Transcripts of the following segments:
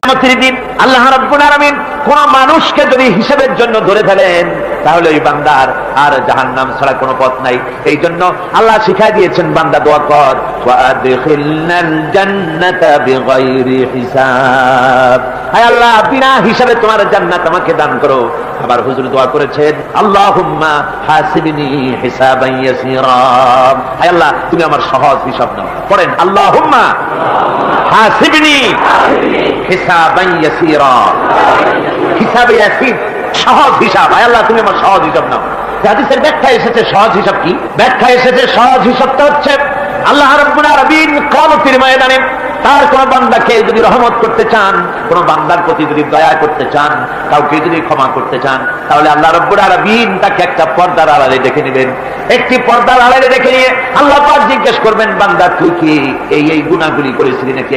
কিয়ামতের দিন আল্লাহ রাব্বুল আলামিন কোন মানুষকে যদি হিসাবের জন্য ধরে ফেলেন তাহলে ওই বান্দার আর জাহান্নাম ছাড়া কোনো পথ নাই। এই জন্য আল্লাহ শিখাই দিয়েছেন, বান্দা দোয়া কর, ওয়া আদখিলনাল জান্নাতা বিগাইরি হিসাব, হায় আল্লাহ বিনা হিসাবে তোমার জান্নাত আমাকে দান করো। আবার হুজুর দোয়া করেছেন, আল্লাহুম্মা হাসিবনি হিসাবান ইয়াসীরা, হায় আল্লাহ তুমি আমার সহজ হিসাব নাও। পড়েন, আল্লাহুম্মা হাসিবনি হিসাবান ইয়াসীরা, হিসাবে ইয়াসীর সহজ হিসাব, হায় আল্লাহ তুমি আমার সহজ হিসাব নাও। হাদিসের ব্যাখ্যা এসেছে সহজ হিসাব কি? ব্যাখ্যা এসেছে সহজ হিসাবটা হচ্ছে আল্লাহ রাব্বুল আলামিন কিয়ামতের ময়দানে তার কোন বান্দাকে যদি রহমত করতে চান, কোন বান্দার প্রতি যদি দয়া করতে চান, কাউকে যদি ক্ষমা করতে চান, তাহলে আল্লাহ রাব্বুল আলামিন তাকে একটা পর্দার আড়ালে দেখে নেবেন। একটি পর্দার আড়ালে দেখে নিয়ে আল্লাহ পাক জিজ্ঞেস করবেন, বান্দা তুই কি এই গুনাহগুলি করেছিস নাকি,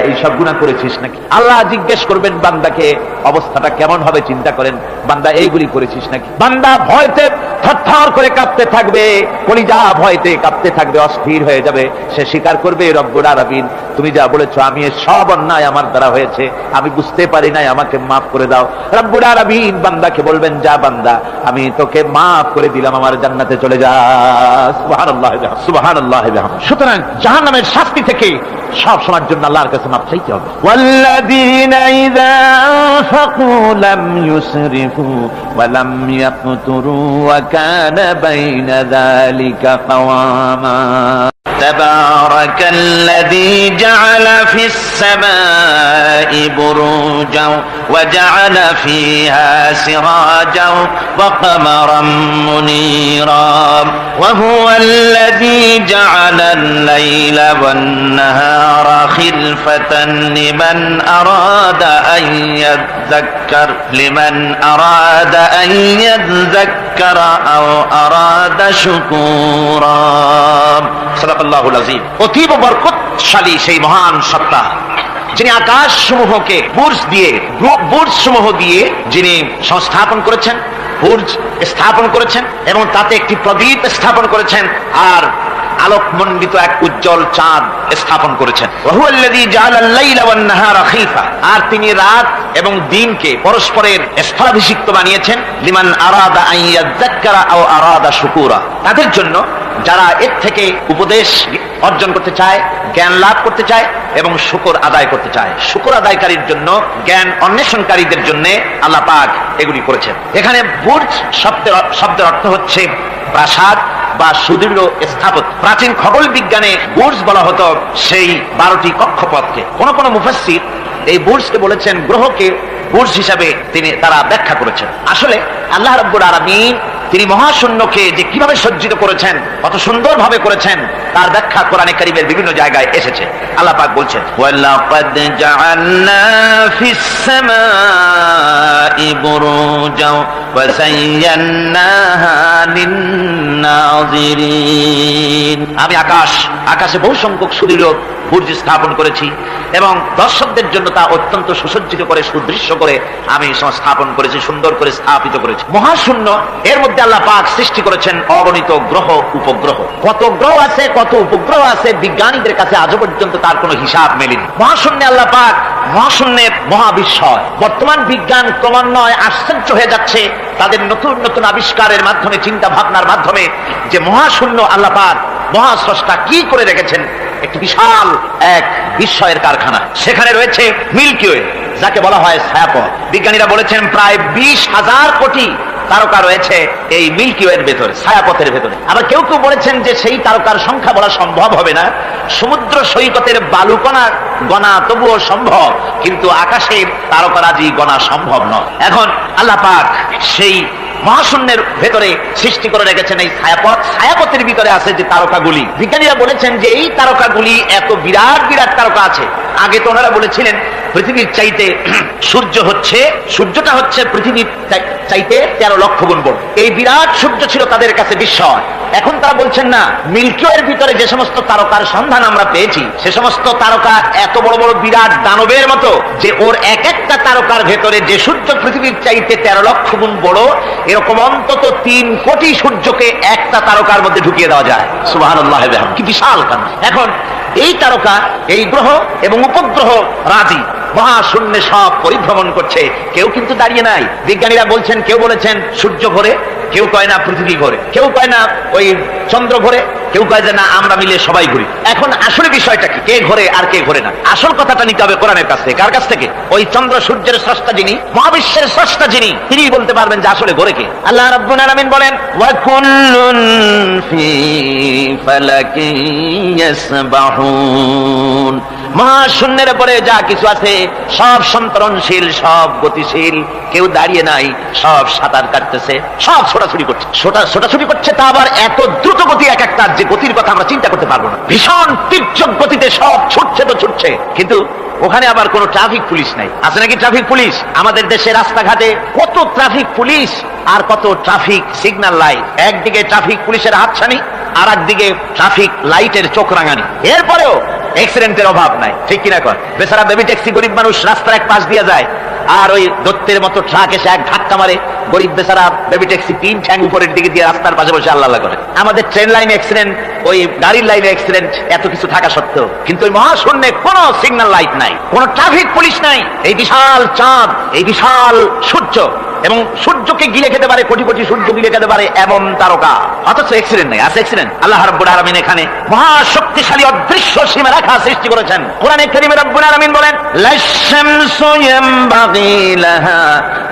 এই সব গুনাহ করেছিস নাকি? আল্লাহ জিজ্ঞেস করবেন বান্দাকে, অবস্থাটা কেমন হবে চিন্তা করেন, বান্দা এইগুলি করেছিস নাকি? বান্দা ভয়তে থরথর করে কাঁপতে থাকবে, কলিজা ভয়তে কাঁপতে থাকবে, অস্থির হয়ে যাবে। সে স্বীকার করবে, রব্বুল আলামিন তুমি যা বলেছো আমি সব অন্যায় আমার দ্বারা হয়েছে, আমি বুঝতে পারি নাই, আমাকে মাফ করে দাও। রব্বুল আলামিন বান্দাকে বলবেন, যা বান্দা আমি তোকে মাফ করে দিলাম, আমার জান্নাতে চলে যা। সুবহানাল্লাহ সুবহানাল্লাহ। সুতরাং জাহান্নামের শাস্তি থেকে সব সময়ের জন্য আল্লাহর কাছে মাফ চাইতে হবে। ওয়াল্লাযীনা ইযা আনফাকু লাম ইউসরিফু ওয়া লাম ইয়াকতুরু ওয়া কানা বাইনা যালিকা কাওয়ামা। تبارك الذي جعل في السماء بروجا وجعل فيها سراجا وقمرا منيرا وهو الذي جعل الليل والنهار خلفة لمن أراد أن يذكر أو أراد شكورا। সাদাকাল্লাহুল আযীম। অতীব বরকতশালী সেই মহান সত্তা যিনি আকাশ সমূহকে বুর্জ সমূহ দিয়ে যিনি সংস্থাপন করেছেন, বুর্জ স্থাপন করেছেন এবং তাতে একটি প্রদীপ স্থাপন করেছেন আর আলোকমণ্ডিত এক উজ্জ্বল চাঁদ স্থাপন করেছেন। ওয়াহুয়াল্লাযী জাআলাল লাইলা ওয়ান নাহারা খিলফা, আর তিনি রাত এবং দিনকে পরস্পরের স্থলাভিষিক্ত বানিয়েছেন। লিমান আরাদা আন ইয়াযাক্কারা আও আরাদা শুকুরা, তাদের জন্য যারা এর থেকে উপদেশ অর্জন করতে চায়, জ্ঞান লাভ করতে চায় এবং শুকর আদায় করতে চায়। শুকর আদায়কারীর জন্য, জ্ঞান অন্বেষণকারীদের জন্য আল্লাহ পাক এগুলি করেছেন। এখানে বুর্জ শব্দের অর্থ হচ্ছে প্রাসাদ বা সুদৃঢ় স্থাপত্য। প্রাচীন খগোল বিজ্ঞানে বুর্জ বলা হতো সেই 12টি কক্ষপথকে। কোন মুফাসসির এই বুর্জকে বলেছেন গ্রহকে বুর্জ হিসাবে তারা ব্যাখ্যা করেছেন। আসলে আল্লাহ রাব্বুল আলামিন তিনি মহাশূন্যকে যে কিভাবে সজ্জিত করেছেন, কত সুন্দর ভাবে করেছেন, তার ব্যাখ্যা কোরআনে কারীমের বিভিন্ন জায়গায় এসেছে। আল্লাহ পাক বলছেন, ওয়ালাকাদ জাআলনা ফিস সামাই বুরুজা ওয়া যায়্যানাহা লিন-নাযিরিন, আমি আকাশে বহু সংখ্যক সুদৃঢ় বুর্জ স্থাপন করেছি এবং দর্শকদের জন্য তা অত্যন্ত সুসজ্জিত করে, সুদৃশ্য করে আমি স্থাপন করেছি, সুন্দর করে স্থাপিত করেছি। মহাশূন্য, এর মধ্যে আল্লাহ পাক সৃষ্টি করেছেন অগণিত গ্রহ উপগ্রহ। কত গ্রহ আছে, কত উপগ্রহ আছে, বিজ্ঞানীদের কাছে আজও পর্যন্ত তার কোনো হিসাব মেলেনি। মহাশূন্যে আল্লাহ পাক, মহাশূন্যের মহাবিস্ময়। বর্তমান বিজ্ঞান ক্রমান্বয়ে আশ্চর্য হয়ে যাচ্ছে তাদের নতুন নতুন আবিষ্কারের মাধ্যমে, চিন্তা ভাবনার মাধ্যমে, যে মহাশূন্য আল্লাহ পাক মহাস্রষ্টা কি করে রেখেছেন একটি বিশাল এক বিস্ময়ের কারখানা। সেখানে রয়েছে মিল্কি ওয়ে, যাকে বলা হয় ছায়াপথ। বিজ্ঞানীরা বলেছেন প্রায় 20,000 কোটি তারকা রয়েছে এই মিল্কি ওয়ের ভেতরে, ছায়াপথের ভেতরে। আবার কেউ কেউ বলেছেন যে সেই তারকার সংখ্যা বলা সম্ভব হবে না, সমুদ্র সৈকতের বালুকণা গণা তবুও সম্ভব, কিন্তু আকাশের তারকারাজি গণা সম্ভব নয়। এখন আল্লাহ পাক সেই মহাশূন্যের ভেতরে সৃষ্টি করে রেখেছেন এই ছায়াপথ। ছায়াপথের ভিতরে আছে যে তারকাগুলি, বিজ্ঞানীরা বলেছেন যে এই তারকাগুলি এত বিরাট বিরাট তারকা আছে। আগে তো ওনারা বলেছিলেন পৃথিবীর চাইতে সূর্যটা হচ্ছে পৃথিবীর চাইতে 13 লক্ষ গুণ বড়। এই বিরাট সূর্য ছিল তাদের কাছে বিস্ময়। এখন তারা বলছেন না, মিল্কি ওয়ের ভিতরে যে সমস্ত তারকার সন্ধান আমরা পেয়েছি, সে সমস্ত তারকা এত বড় বড় বিরাট দানবের মতো, যে ওর এক একটা তারকার ভেতরে যে সূর্য পৃথিবীর চাইতে 13 লক্ষ গুণ বড়, এরকম অন্তত 3 কোটি সূর্যকে একটা তারকার মধ্যে ঢুকিয়ে দেওয়া যায়। সুবহানাল্লাহ, কি বিশাল কাণ্ড। এখন এই তারকা, এই গ্রহ এবং উপগ্রহ রাজি মহাশূন্যে সব পরিভ্রমণ করছে, কেউ কিন্তু দাঁড়িয়ে নাই। বিজ্ঞানীরা বলছেন, কেউ বলেছেন সূর্য ঘোরে, কেউ কয় না পৃথিবী ঘোরে, কেউ কয় না ওই চন্দ্র ঘোরে, কেউ কয় যে না আমরা মিলে সবাই ঘুরি। এখন আসলে বিষয়টা কি, কে ঘোরে আর কে ঘোরে না? আসল কথাটা নিতে হবে কোরআনের কাছ থেকে। কার কাছ থেকে? ওই চন্দ্র সূর্যের স্রষ্টা যিনি, মহাবিশ্বের স্রষ্টা যিনি, তিনি বলতে পারবেন যে আসলে ঘোরে কে। আল্লাহ রাব্বুল আলামিন বলেন ওয়া কুল্লুন ফি ফালাকিন ইয়াসবাহুন, মহাশূন্যের পরে যা কিছু আছে সব সন্তরণশীল, সব গতিশীল, কেউ দাঁড়িয়ে নাই, সব সাঁতার কাটতেছে, সব ছোটাছুটি করছে। ছোটাছুটি করছে, তা আবার এত দ্রুত গতি, এক একটা যে গতির কথা আমরা চিন্তা করতে পারবো না। ভীষণ তীব্র গতিতে সব ছুটছে তো ছুটছে, কিন্তু ওখানে আবার কোনো ট্রাফিক পুলিশ নাই। আছে নাকি ট্রাফিক পুলিশ? আমাদের দেশে রাস্তাঘাটে কত ট্রাফিক পুলিশ আর কত ট্রাফিক সিগন্যাল লাইট, একদিকে ট্রাফিক পুলিশের হাতছানি আর একদিকে ট্রাফিক লাইটের চোখ রাঙানি, এরপরেও অ্যাক্সিডেন্টের অভাব নাই, ঠিক কিনা কর? বেচারা বেবি ট্যাক্সি, গরিব মানুষ রাস্তার এক পাশ দিয়ে যায়, আর ওই দত্তের মতো ট্রাক এসে এক ধাক্কা মারে, গরিব বেচারা বেবি ট্যাক্সি 3 ঠ্যাং উপরের দিকে দিয়ে রাস্তার পাশে বসে আল্লাহ আল্লাহ করে। আমাদের ট্রেন লাইনে অ্যাক্সিডেন্ট, ওই গাড়ির লাইনে অ্যাক্সিডেন্ট, এত কিছু থাকা সত্ত্বেও কিন্তু ওই মহাশূন্যে কোনো সিগন্যাল লাইট নাই, কোনো ট্রাফিক পুলিশ নাই। এই বিশাল চাঁদ, এই বিশাল সূর্য, এবং সূর্যকে গিলে খেতে পারে, কোটি কোটি সূর্য গিলে খেতে পারে এমন তারকা, অথচ অ্যাক্সিডেন্ট নেই। আছে অ্যাক্সিডেন্ট? আল্লাহ রাব্বুল আলামিন এখানে মহাশক্তিশালী অদৃশ্য সীমা রেখা সৃষ্টি করেছেন। কোরআনে কারীমে রাব্বুল আলামিন বলেন লাশ-শামসু ইয়ামবাগি লাহা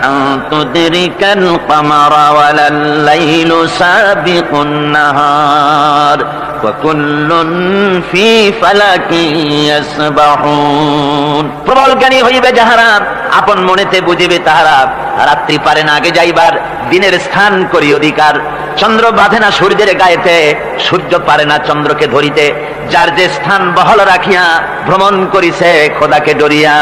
আন তুদরিকাল কামারা ওয়ালাল লাইলু সাবিকুন নাহার ওয়া কুল্লুন ফি ফালাকিন ইয়াসবাহুন। প্রবল জ্ঞানী হইবে যাহারা, আপন মনেতে বুঝিবে তাহারা, রাত্রি পারে না আগে যাইবার, দিনের স্থান করি অধিকার। চন্দ্র বাঁধে না সূর্যের গায়েতে, সূর্য পারে না চন্দ্রকে ধরিতে, যার যে স্থান বহল রাখিয়া ভ্রমণ করিছে খোদাকে ডরিয়া।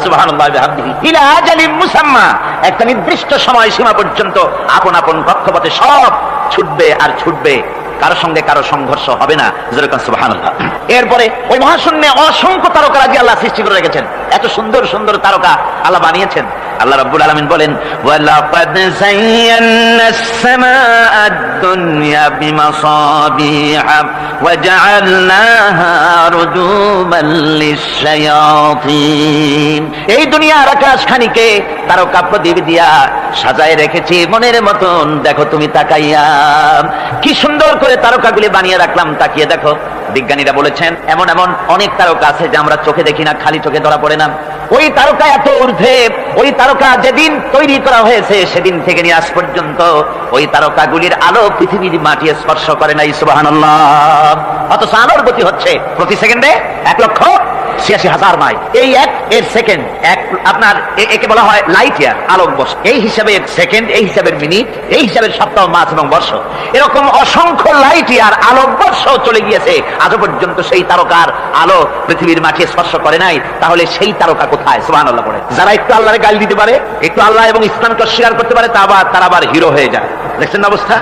সুবহানাল্লাহ বিহামদিহি ইলা আজালিম মুসাম্মা, একটা নির্দিষ্ট সময় সীমা পর্যন্ত আপন আপন কক্ষপথে সব ছুটবে আর ছুটবে, কারো সঙ্গে কারো সংঘর্ষ হবে না। যেরকম সুবহানাল্লাহ। এরপরে ওই মহাশূন্যে অসংখ্য তারকারাজি আল্লাহ সৃষ্টি করে রেখেছেন, এত সুন্দর সুন্দর তারকা আল্লাহ বানিয়েছেন। আল্লাহ রাব্বুল আলামিন বলেন ওয়ালাকাদ যায়্যানাস সামাআদ দুনিয়া বিমাসাবিহা ওয়া জাআলনাহা রুজুমান লিশ-শায়াতিন, এই দুনিয়ার আকাশখানিকে তারকা প্রদীপ দিয়া সাজায় রেখেছি মনের মতন, দেখো তুমি তাকাইয়া কি সুন্দর করে তারকাগুলি বানিয়ে রাখলাম, তাকিয়ে দেখো। বিজ্ঞানীরা বলেছেন এমন এমন অনেক তারকা আছে যা আমরা চোখে দেখি না, খালি চোখে ধরা পড়ে না। ওই তারকা এত ঊর্ধ্বে, ওই তারকা যেদিন তৈরি করা হয়েছে সেদিন থেকে নিয়ে আজ পর্যন্ত ওই তারকাগুলির আলো পৃথিবীর মাটি স্পর্শ করে নাই। সুবহানাল্লাহ। অথচ আলোর গতি হচ্ছে প্রতি সেকেন্ডে 1,86,000 মাইল। এই এর সেকেন্ড এক, আপনার একে বলা হয় লাইট ইয়ার, আলোক বর্ষ। এই হিসাবে সেকেন্ড, এই হিসাবে মিনিট, এই হিসাবে সপ্তাহ, মাস এবং বর্ষ, এরকম অসংখ্য লাইট ইয়ার, আলোক বর্ষ চলে গিয়েছে, আজও পর্যন্ত সেই তারকার আলো পৃথিবীর মাটি স্পর্শ করে নাই। তাহলে সেই তারকা কোথায়? সুবহানাল্লাহ পড়ে। যারা একটু আল্লাহরে গালি দিতে পারে, একটু আল্লাহ এবং ইসলামকে অস্বীকার করতে পারে, তারা আবার হিরো হয়ে যায়। দেখছেন না অবস্থা?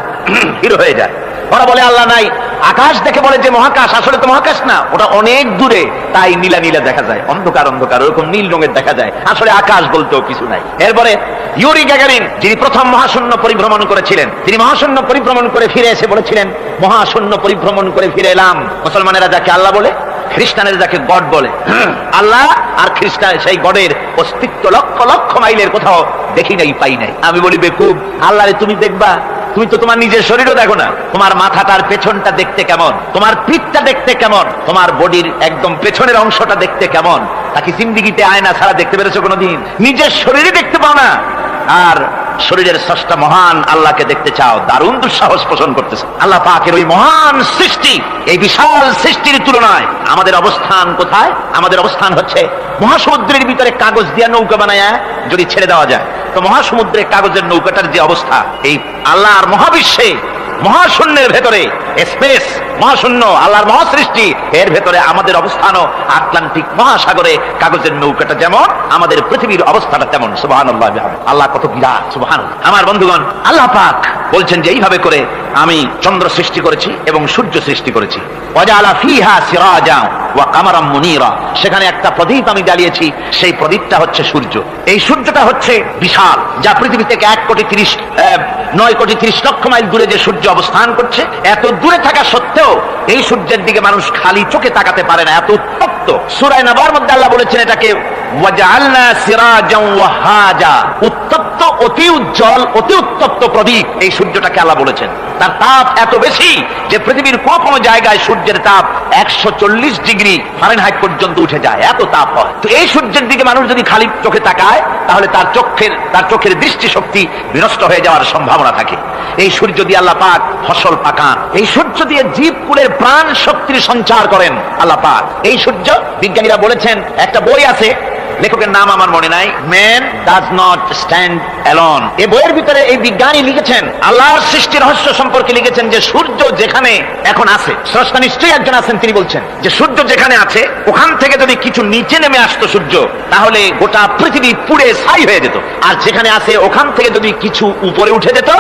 হিরো হয়ে যায়। ওরা বলে আল্লাহ নাই, আকাশ দেখে বলে যে মহাকাশ, আসলে তো মহাকাশ না, ওটা অনেক দূরে, তাই নীলা নীলা দেখা যায়, অন্ধকার অন্ধকার, ওরকম নীল রঙের দেখা যায়, আসলে আকাশ বলতেও কিছু নাই। এরপরে ইউরি গ্যাগারিন, যিনি প্রথম মহাশূন্য পরিভ্রমণ করেছিলেন, তিনি মহাশূন্য পরিভ্রমণ করে ফিরে এসে বলেছিলেন মহাশূন্য পরিভ্রমণ করে ফিরে এলাম। মুসলমানেরা যাকে আল্লাহ বলে, খ্রিস্টানেরা যাকে গড বলে, আল্লাহ আর খ্রিস্টান সেই গডের অস্তিত্ব লক্ষ লক্ষ মাইলের কোথাও দেখি নাই, পাই নাই। আমি বলি বেকুব, আল্লাহরে তুমি দেখবা, তুমি তো তোমার নিজের শরীরও দেখো না। তোমার মাথাটার পেছনটা দেখতে কেমন, তোমার পিঠটা দেখতে কেমন, তোমার বডির একদম পেছনের অংশটা দেখতে কেমন, তাকে জিন্দিগিতে আয়না ছাড়া দেখতে পেরেছো কোনোদিন? নিজের শরীরে দেখতে পাও না, আর শরীরের স্রষ্টা মহান আল্লাহকে দেখতে চাও, দারুণ দুঃসাহস পোষণ করতেছে। আল্লাহ পাকের ওই মহান সৃষ্টি, এই বিশাল সৃষ্টির তুলনায় আমাদের অবস্থান কোথায়? আমাদের অবস্থান হচ্ছে মহাসমুদ্রের ভিতরে কাগজ দিয়া নৌকা বানায়া যদি ছেড়ে দেওয়া যায়, তো মহাসমুদ্রে কাগজের নৌকাটার যে অবস্থা, এই আল্লাহর মহাবিশ্বে মহাশূন্যের ভেতরে স্পেস, মহাশূন্য আল্লাহর মহাসৃষ্টি, এর ভেতরে আমাদের অবস্থানও আটলান্টিক মহাসাগরে কাগজের নৌকাটা যেমন, আমাদের পৃথিবীর অবস্থাটা তেমন। সুবহানাল্লাহ। আল্লাহ কত বিরাট! সুবহানাল্লাহ। আমার বন্ধুগণ, আল্লাহ পাক বলছেন যে এইভাবে করে আমি চন্দ্র সৃষ্টি করেছি এবং সূর্য সৃষ্টি করেছি। ওয়াজালা ফিহা সিরাজা ওয়া কামারাম মুনীরা, সেখানে একটা প্রদীপ আমি জ্বালিয়েছি, সেই প্রদীপটা হচ্ছে সূর্য। এই সূর্যটা হচ্ছে বিশাল, যা পৃথিবী থেকে 9,30,00,000 মাইল দূরে যে সূর্য অবস্থান করছে, এত দূরে থাকা সত্ত্বেও এই সূর্যের দিকে মানুষ খালি চোখে তাকাতে পারে না, এত উত্তপ্ত। সূরা নাবার মধ্যে আল্লাহ বলেছেন এটাকে ওয়াজআলনা সিরাজান ওয়াহাজা, উত্তপ্ত অতি উজ্জ্বল অতি উত্তপ্ত প্রদীপ এই সূর্যটাকে আল্লাহ বলেছেন। তার তাপ এত বেশি যে পৃথিবীর কোনো জায়গায় সূর্যের তাপ 140 ডিগ্রি ফারেনহাইট পর্যন্ত উঠে যায়, এত তাপ হয়। তো এই সূর্যের দিকে মানুষ যদি খালি চোখে তাকায় তাহলে তার চোখের দৃষ্টিশক্তি বিনষ্ট হয়ে যাওয়ার সম্ভাবনা থাকে। এই সূর্য দিয়ে আল্লাহ পাক ফসল পাকান, এই সূর্য দিয়ে জীবকুলের প্রাণ শক্তির সঞ্চার করেন আল্লাহ পাক। এই সূর্য, বিজ্ঞানীরা বলেছেন, একটা বই আছে, লেখকের নাম আমার মনে নাই, man does not stand alone. এই বইয়ের ভিতরে এই বিজ্ঞানী লিখেছেন, আল্লাহর সৃষ্টি রহস্য সম্পর্কে লিখেছেন যে সূর্য যেখানে এখন আছে, স্রষ্টা নিশ্চয়ই একজন আছেন, তিনি বলছেন যে সূর্য যেখানে আছে ওখান থেকে যদি কিছু নিচে নেমে আসতো সূর্য, তাহলে গোটা পৃথিবী পুড়ে ছাই হয়ে যেত। আর যেখানে আছে ওখান থেকে যদি কিছু উপরে উঠে যেত,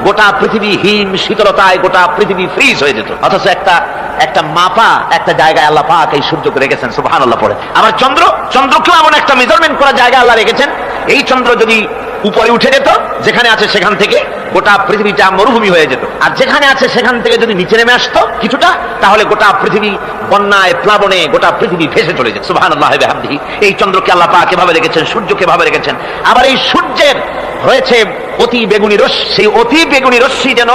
গোটা পৃথিবী হিম শীতলতায় গোটা পৃথিবী ফ্রিজ হয়ে যেত। অথচ একটা মাপা একটা জায়গায় আল্লাহ পাক এই সূর্যকে রেখেছেন, সুবহানাল্লাহ পড়ে। আবার চন্দ্রকেও এমন একটা মেজারমেন্ট করা জায়গা আল্লাহ রেখেছেন, এই চন্দ্র যদি উপরে উঠে যেত যেখানে আছে সেখান থেকে গোটা পৃথিবীটা মরুভূমি হয়ে যেত। আর যেখানে আছে সেখান থেকে যদি নিচে নেমে আসতো কিছুটা, তাহলে গোটা পৃথিবী বন্যায় প্লাবনে গোটা পৃথিবী ভেসে চলে যেত। সুবহানাল্লাহ ওয়া বিহামদিহি। এই চন্দ্রকে আল্লাহ পাক এভাবে রেখেছেন, সূর্যকে এভাবে রেখেছেন। আবার এই সূর্যের রয়েছে অতি বেগুনি রশ্মি, সেই অতি বেগুনি রশ্মি যেন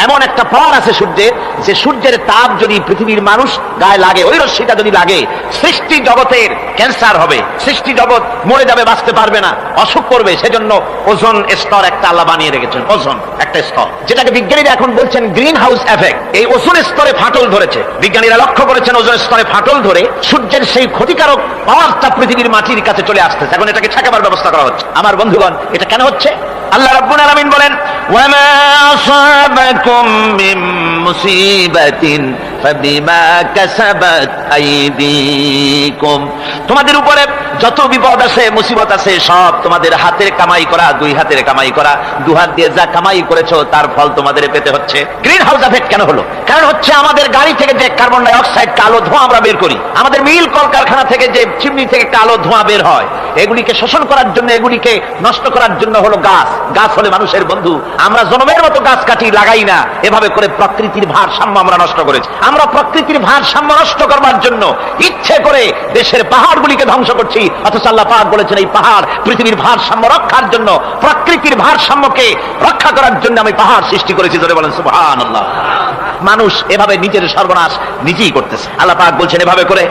এমন একটা পাওয়ার আছে সূর্যের, যে সূর্যের তাপ যদি পৃথিবীর মানুষ গায়ে লাগে, ওই রশ্মিটা যদি লাগে, সৃষ্টি জগতের ক্যান্সার হবে, সৃষ্টি জগৎ মরে যাবে, বাঁচতে পারবে না, অসুখ করবে। সেজন্য ওজোন স্তর একটা আল্লাহ বানিয়ে রেখেছেন, ওজোন একটা স্তর, যেটাকে বিজ্ঞানীরা এখন বলছেন গ্রিন হাউস এফেক্ট। এই ওজোন স্তরে ফাটল ধরেছে, বিজ্ঞানীরা লক্ষ্য করেছেন ওজোন স্তরে ফাটল ধরে সূর্যের সেই ক্ষতিকারক পাওয়ারটা পৃথিবীর মাটির কাছে চলে আসতেছে। এখন এটাকে ঠেকাবার ব্যবস্থা করা হচ্ছে। আমার বন্ধুগণ, এটা কেন হচ্ছে? আল্লাহ রাব্বুল আলামিন বলেন, ওয়ামা আসাবাকুম মিন মুসিবাতিন ফাবিমা কাসাবাত আইদিকুম, তোমাদের উপরে যত বিপদ আছে মুসিবত আছে সব তোমাদের হাতের কামাই করা, দুই হাতের কামাই করা, দুই হাত দিয়ে যা কামাই করেছো তার ফল তোমাদের পেতে হচ্ছে। গ্রিন হাউস এফেক্ট কেন হলো? কারণ হচ্ছে আমাদের গাড়ি থেকে যে কার্বন ডাই অক্সাইড কালো ধোঁয়া আমরা বের করি, আমাদের মিল কলকারখানা থেকে যে চিমনি থেকে কালো ধোঁয়া বের হয়, এগুলিকে শোষণ করার জন্য, এগুলিকে নষ্ট করার জন্য হলো গাছ। গাছ হলে মানুষের বন্ধু। আমরা জনমের মতো গাছ কাটি, লাগাই না। এভাবে করে প্রকৃতির ভারসাম্য আমরা নষ্ট করেছি। আমরা প্রকৃতির ভারসাম্য নষ্ট করবার জন্য ইচ্ছে করে দেশের পাহাড়গুলিকে ধ্বংস করছি। অথচ আল্লাহ পাক বলেছেন, এই পাহাড় পৃথিবীর ভারসাম্য রক্ষার জন্য, প্রকৃতির ভারসাম্যকে রক্ষা করার জন্য আমি পাহাড় সৃষ্টি করেছি। ধরে বলেন সুবহানাল্লাহ। মানুষ এভাবে নিজের সর্বনাশ নিজেই করতেছে। আল্লাহ পাক বলছেন, এভাবে করে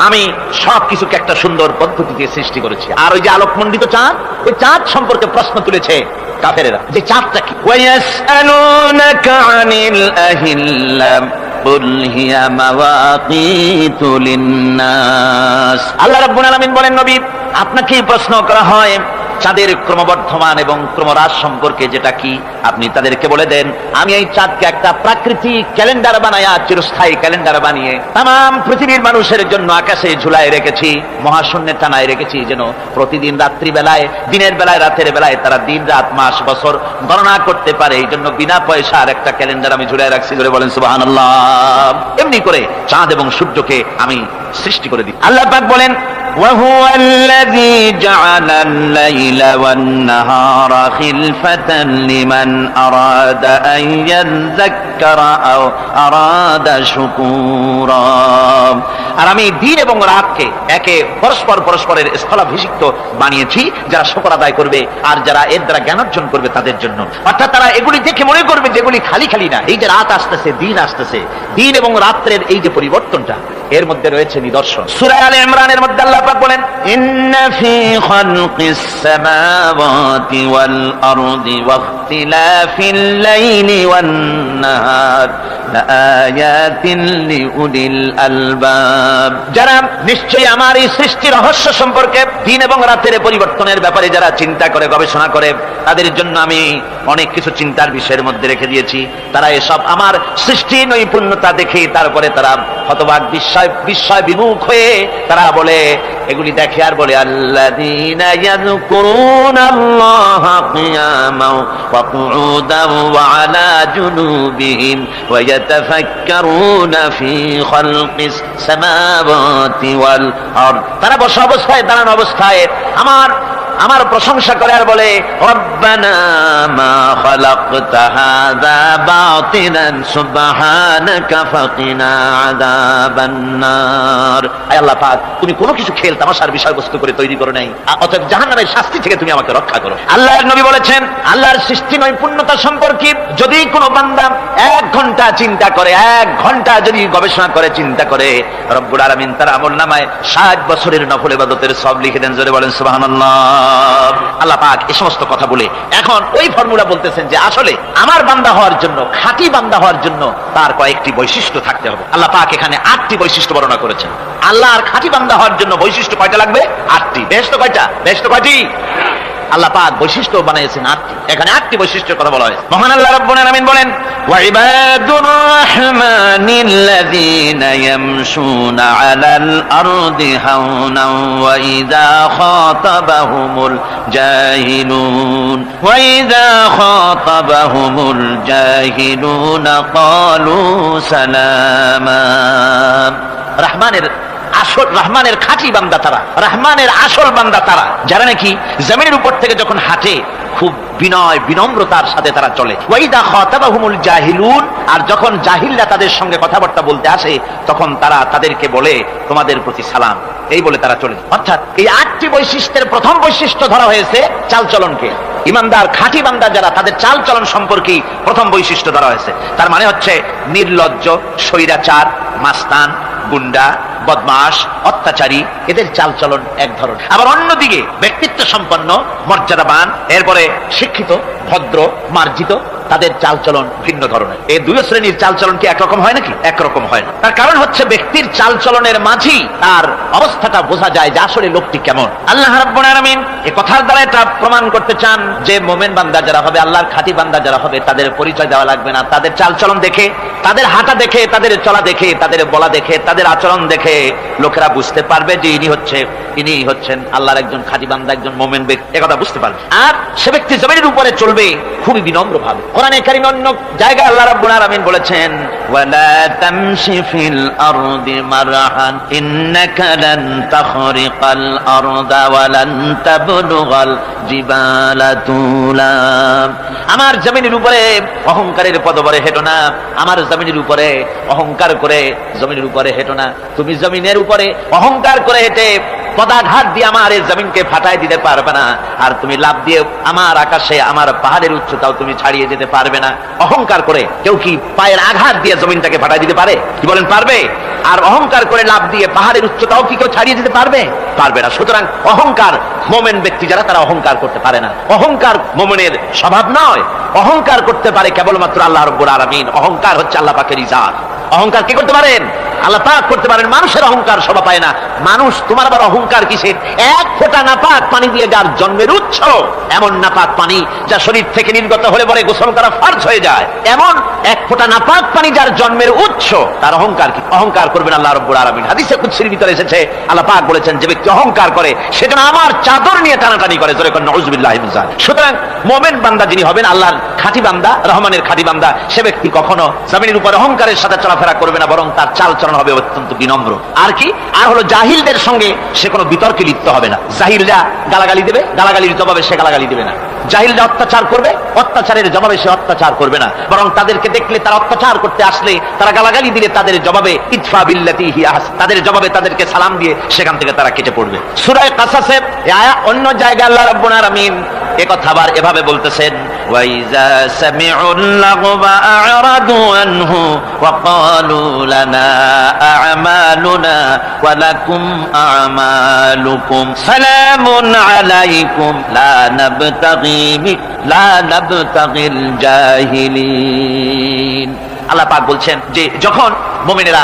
আমি সবকিছুকে একটা সুন্দর পদ্ধতিতে সৃষ্টি করেছি। আর ওই যে আলোকমণ্ডিত চাঁদ, ওই চাঁদ সম্পর্কে প্রশ্ন তুলেছে কাফেরেরা, যে চাঁদটা কি? ওয়ায়াসআলুনাকা আনিল আহিল্লা কুল হিয়া মাওয়াকিতু লিন্নাস। আল্লাহ রাব্বুল আলামিন বলেন, নবী আপনাকে প্রশ্ন করা হয় চাঁদের ক্রমবর্ধমান এবং ক্রমহ্রাস সম্পর্কে, যেটা কি আপনি তাদেরকে বলে দেন। আমি এই চাঁদকে একটা প্রাকৃতিক ক্যালেন্ডার বানায়া, চিরস্থায়ী ক্যালেন্ডার বানিয়ে তাম পৃথিবীর মানুষের জন্য আকাশে ঝুলায় রেখেছি, মহাশূন্যে টানায় রেখেছি, যেন প্রতিদিন রাত্রি বেলায়, দিনের বেলায়, রাতের বেলায় তারা দিন রাত মাস বছর গণনা করতে পারে। এই জন্য বিনা পয়সার একটা ক্যালেন্ডার আমি ঝুলায় রাখছি। ধরে বলেন সুবহানাল্লাহ। এমনি করে চাঁদ এবং সূর্যকে আমি সৃষ্টি করে দিই। আল্লাহ পাক বলেন, وهو الذي جعل الليل والنهار خلفة لمن أراد أن يذكر أو أراد شكورا। আর আমি দিন এবং রাতকে একে পরস্পরের স্থলাভিষিক্ত বানিয়েছি, যারা শুকর আদায় করবে আর যারা এর দ্বারা জ্ঞান অর্জন করবে তাদের জন্য। অর্থাৎ তারা এগুলি দেখে মনে করবে যেগুলি খালি খালি না। এই যে রাত আসতেছে, দিন আসতেছে, দিন এবং রাত্রের এই যে পরিবর্তনটা, এর মধ্যে রয়েছে নিদর্শন। সূরা আলে ইমরানের মধ্যে আল্লাহ পাক বলেন, ইন্না ফি খালকিস সামাওয়াতি ওয়াল আরদি ওয়াখতিলাফিল লাইলি ওয়ান নাহার লাআয়াতিন লিউলিল আলবাব। যারা নিশ্চয়ই আমার এই সৃষ্টি রহস্য সম্পর্কে, দিন এবং রাতের পরিবর্তনের ব্যাপারে যারা চিন্তা করে, গবেষণা করে, তাদের জন্য আমি অনেক কিছু চিন্তার বিষয়ের মধ্যে রেখে দিয়েছি। তারা এসব আমার সৃষ্টি নৈপুণ্যতা দেখে তারপরে তারা হতবাক, বিস্ময় বিমুখ হয়ে তারা বলে, এগুলি দেখে আর বলে, আল্লাযীনা ইয়াযকুরুনাল্লাহা কিয়ামান ওয়া কুউদান ওয়া আলা জুনুবিহিম ওয়া ইয়াতাফাক্কারুনা ফি খালকিস সামাওয়াতি ওয়াল আরদ। তারা বসা অবস্থায়, দাঁড়ানো অবস্থায় আমার আমার প্রশংসা করে আর বলে রব্বানা মা খালাকতা হাযা বাতিলান সুবহানাকা ফাকিনা আযাবান নার। আয় আল্লাহ পাক, তুমি কোনো কিছু খেল তামাশার বিষয়বস্তু করে তৈরি করো নাই, অতএব জাহান্নামের শাস্তি থেকে তুমি আমাকে রক্ষা করো। আল্লাহর নবী বলেছেন আল্লাহর সৃষ্টি নৈপুণ্যতা সম্পর্কে যদি কোনো বান্দা 1 ঘন্টা চিন্তা করে, 1 ঘন্টা যদি গবেষণা করে, চিন্তা করে, রব্বুল আলামিন তার আমলনামায় 60 বছরের নফল ইবাদতের সওয়াব লিখে দেন। জোরে বলেন সুবহানাল্লাহ। আল্লাহ পাক এই সমস্ত কথা বলে এখন ওই ফর্মুলা বলতেছেন যে আসলে আমার বান্দা হওয়ার জন্য, খাঁটি বান্দা হওয়ার জন্য তার কয়েকটি বৈশিষ্ট্য থাকতে হবে। আল্লাহ পাক এখানে 8টি বৈশিষ্ট্য বর্ণনা করেছেন। আল্লাহর খাঁটি বান্দা হওয়ার জন্য বৈশিষ্ট্য কয়টা লাগবে? 8টি। বেহেশত কয়টা? বেহেশত কয়টি? আল্লাহ পাক বৈশিষ্ট্য বানিয়েছেন 8টি। এখানে 8টি বৈশিষ্ট্যের কথা বলা হয়েছে। মহান আল্লাহ রাব্বুল আলামিন বলেন ওয়া ইবাদুর রাহমানিল্লাযীনা ইয়ামশুনা আলাল আরদি হাওনা ওয়া ইযা খাতাবাহুমুল জাহিলুনা ক্বালু সালামা। রহমানের খাঁটি বান্দা তারা, রহমানের আসল বান্দা তারা, যারা নাকি জমিনের উপর থেকে যখন হাঁটে খুব বিনয় বিনম্রতার সাথে তারা চলে। ওয়াইদা খাতাবাহুমুল জাহিলুন, আর যখন জাহিলরা তাদের সঙ্গে কথাবার্তা বলতে আসে তখন তারা তাদেরকে বলে তোমাদের প্রতি সালাম, এই বলে তারা চলে। অর্থাৎ এই 8টি বৈশিষ্ট্যের প্রথম বৈশিষ্ট্য ধরা হয়েছে চালচলনকে। ইমানদার খাঁটি বান্দা যারা, তাদের চালচলন সম্পর্কে প্রথম বৈশিষ্ট্য ধরা হয়েছে। তার মানে হচ্ছে নির্লজ্জ, স্বৈরাচার, মাস্তান, গুন্ডা, বদমাশ, অত্যাচারী, এদের চালচলন এক ধরনের। আবার অন্যদিকে ব্যক্তিত্ব সম্পন্ন, মর্যাদাবান, এরপরে শিক্ষিত, ভদ্র, মার্জিত, তাদের চালচলন ভিন্ন ধরনের। এই দুই শ্রেণীর চালচলন কি একরকম হয় নাকি? একরকম হয় না। তার কারণ হচ্ছে ব্যক্তির চালচলনের মাঝেই তার অবস্থাটা বোঝা যায় যে আসলে লোকটি কেমন। আল্লাহ রাব্বুল আলামিন এই কথার দ্বারা এটা প্রমাণ করতে চান যে মুমিন বান্দা যারা হবে, আল্লাহর খাঁটি বান্দা যারা হবে, তাদের পরিচয় দেওয়া লাগবে না। তাদের চালচলন দেখে, তাদের হাঁটা দেখে, তাদের চলা দেখে, তাদের বলা দেখে, তাদের আচরণ দেখে লোকেরা বুঝতে পারবে যে ইনি হচ্ছেন আল্লাহর একজন খাঁটি বান্দা, একজন মুমিন ব্যক্তি, একথা বুঝতে পারবে। আর সে ব্যক্তি জমিনের উপরে চলবে খুবই বিনম্র ভাবে। কোরআনে কারীমে অন্য জায়গায় আল্লাহ রাব্বুল আলামিন বলেছেন ওয়ালা তামশি ফিল আরদি মারহান ইন্নাকা লান তাখরিকাল আরদা ওয়া লান তাবলুগাল জিবালা তুলা। আমার জমিনের উপরে অহংকারের পদবরে হেঁটো না, আমার জমিনের উপরে অহংকার করে জমিনের উপরে হেঁটো না। তুমি জমিনের উপরে অহংকার করে হেঁটে পদাঘাত দিয়ে আমার এই জমিনকে ফাটাই দিতে পারবে না, আর তুমি লাভ দিয়ে আমার আকাশে, আমার পাহাড়ের উচ্চতাও তুমি ছাড়িয়ে যেতে পারবে না। অহংকার করে কেউ কি পায়ের আঘাত দিয়ে জমিনটাকে ফাটাই দিতে পারে? কি বলেন, পারবে? আর অহংকার করে লাভ দিয়ে পাহাড়ের উচ্চতাও কি কেউ ছাড়িয়ে যেতে পারবে? পারবে না। সুতরাং অহংকার, মোমেন ব্যক্তি যারা, তারা অহংকার করতে পারে না। অহংকার মোমেনের স্বভাব নয়। অহংকার করতে পারে কেবলমাত্র আল্লাহ রাব্বুল আলামিন। অহংকার হচ্ছে আল্লাহ পাকের ইজাত। অহংকার কি করতে পারেন? আল্লাহ পাক করতে পারেন। মানুষের অহংকার শোভা পায় না। মানুষ, তোমার আবার অহংকার কিসের? 1 ফোঁটা নাপাক পানি দিয়ে যার জন্মের উৎস, এমন নাপাক পানি যা শরীর থেকে নির্গত হলে পরে গোসল করা ফরজ হয়ে যায়, এমন 1 ফোঁটা নাপাক পানি যার জন্মের উৎস, তার অহংকার কি? অহংকার করবেন আল্লাহ রাব্বুল আলামিন। হাদিসে কুদসির ভিতরে এসেছে আল্লাহ পাক বলেছেন যে ব্যক্তি অহংকার করে সেজন্য আমার চাদর নিয়ে টানাটানি করে। জোরে কোন নাউযুবিল্লাহি মিন যালিক। সুতরাং মুমিন বান্দা যিনি হবেন, আল্লাহর খাঁটি বান্দা, রহমানের খাঁটি বান্দা, সে ব্যক্তি কখনো জমিনের উপর অহংকারের সাথে চলাফেরা করবে না, বরং তার চালচলন হবে অত্যন্ত বিনম্র। আর কি? আর হলো জাহিলদের সঙ্গে সে কোনো বিতর্কে লিপ্ত হবে না। জাহিলরা গালাগালি দেবে, গালাগালির জবাবে সে গালাগালি দেবে না। জাহিলরা অত্যাচার করবে, অত্যাচারের জবাবে সে অত্যাচার করবে না, বরং তাদেরকে দেখলে, তারা অত্যাচার করতে আসলে, তারা গালাগালি দিলে তাদের জবাবে ইদফা বিল্লাতি হিয়া আহসান, তাদের জবাবে তাদেরকে সালাম দিয়ে সেখান থেকে তারা কেটে পড়বে। সূরা কাসাসে অন্য জায়গায় আল্লাহ রাব্বুল আলামিন একথা আবার এভাবে বলতেছেন ওয়াইজা সামিউল লাগবা আ'রাদু আনহু ওয়া ক্বালু লানা আ'মালুনা ওয়া লাকুম আ'মালুকুম সালামুন আলাইকুম লা নাবতাগিল জাহিলিন। আল্লাহ পাক বলছেন যে যখন মুমিনেরা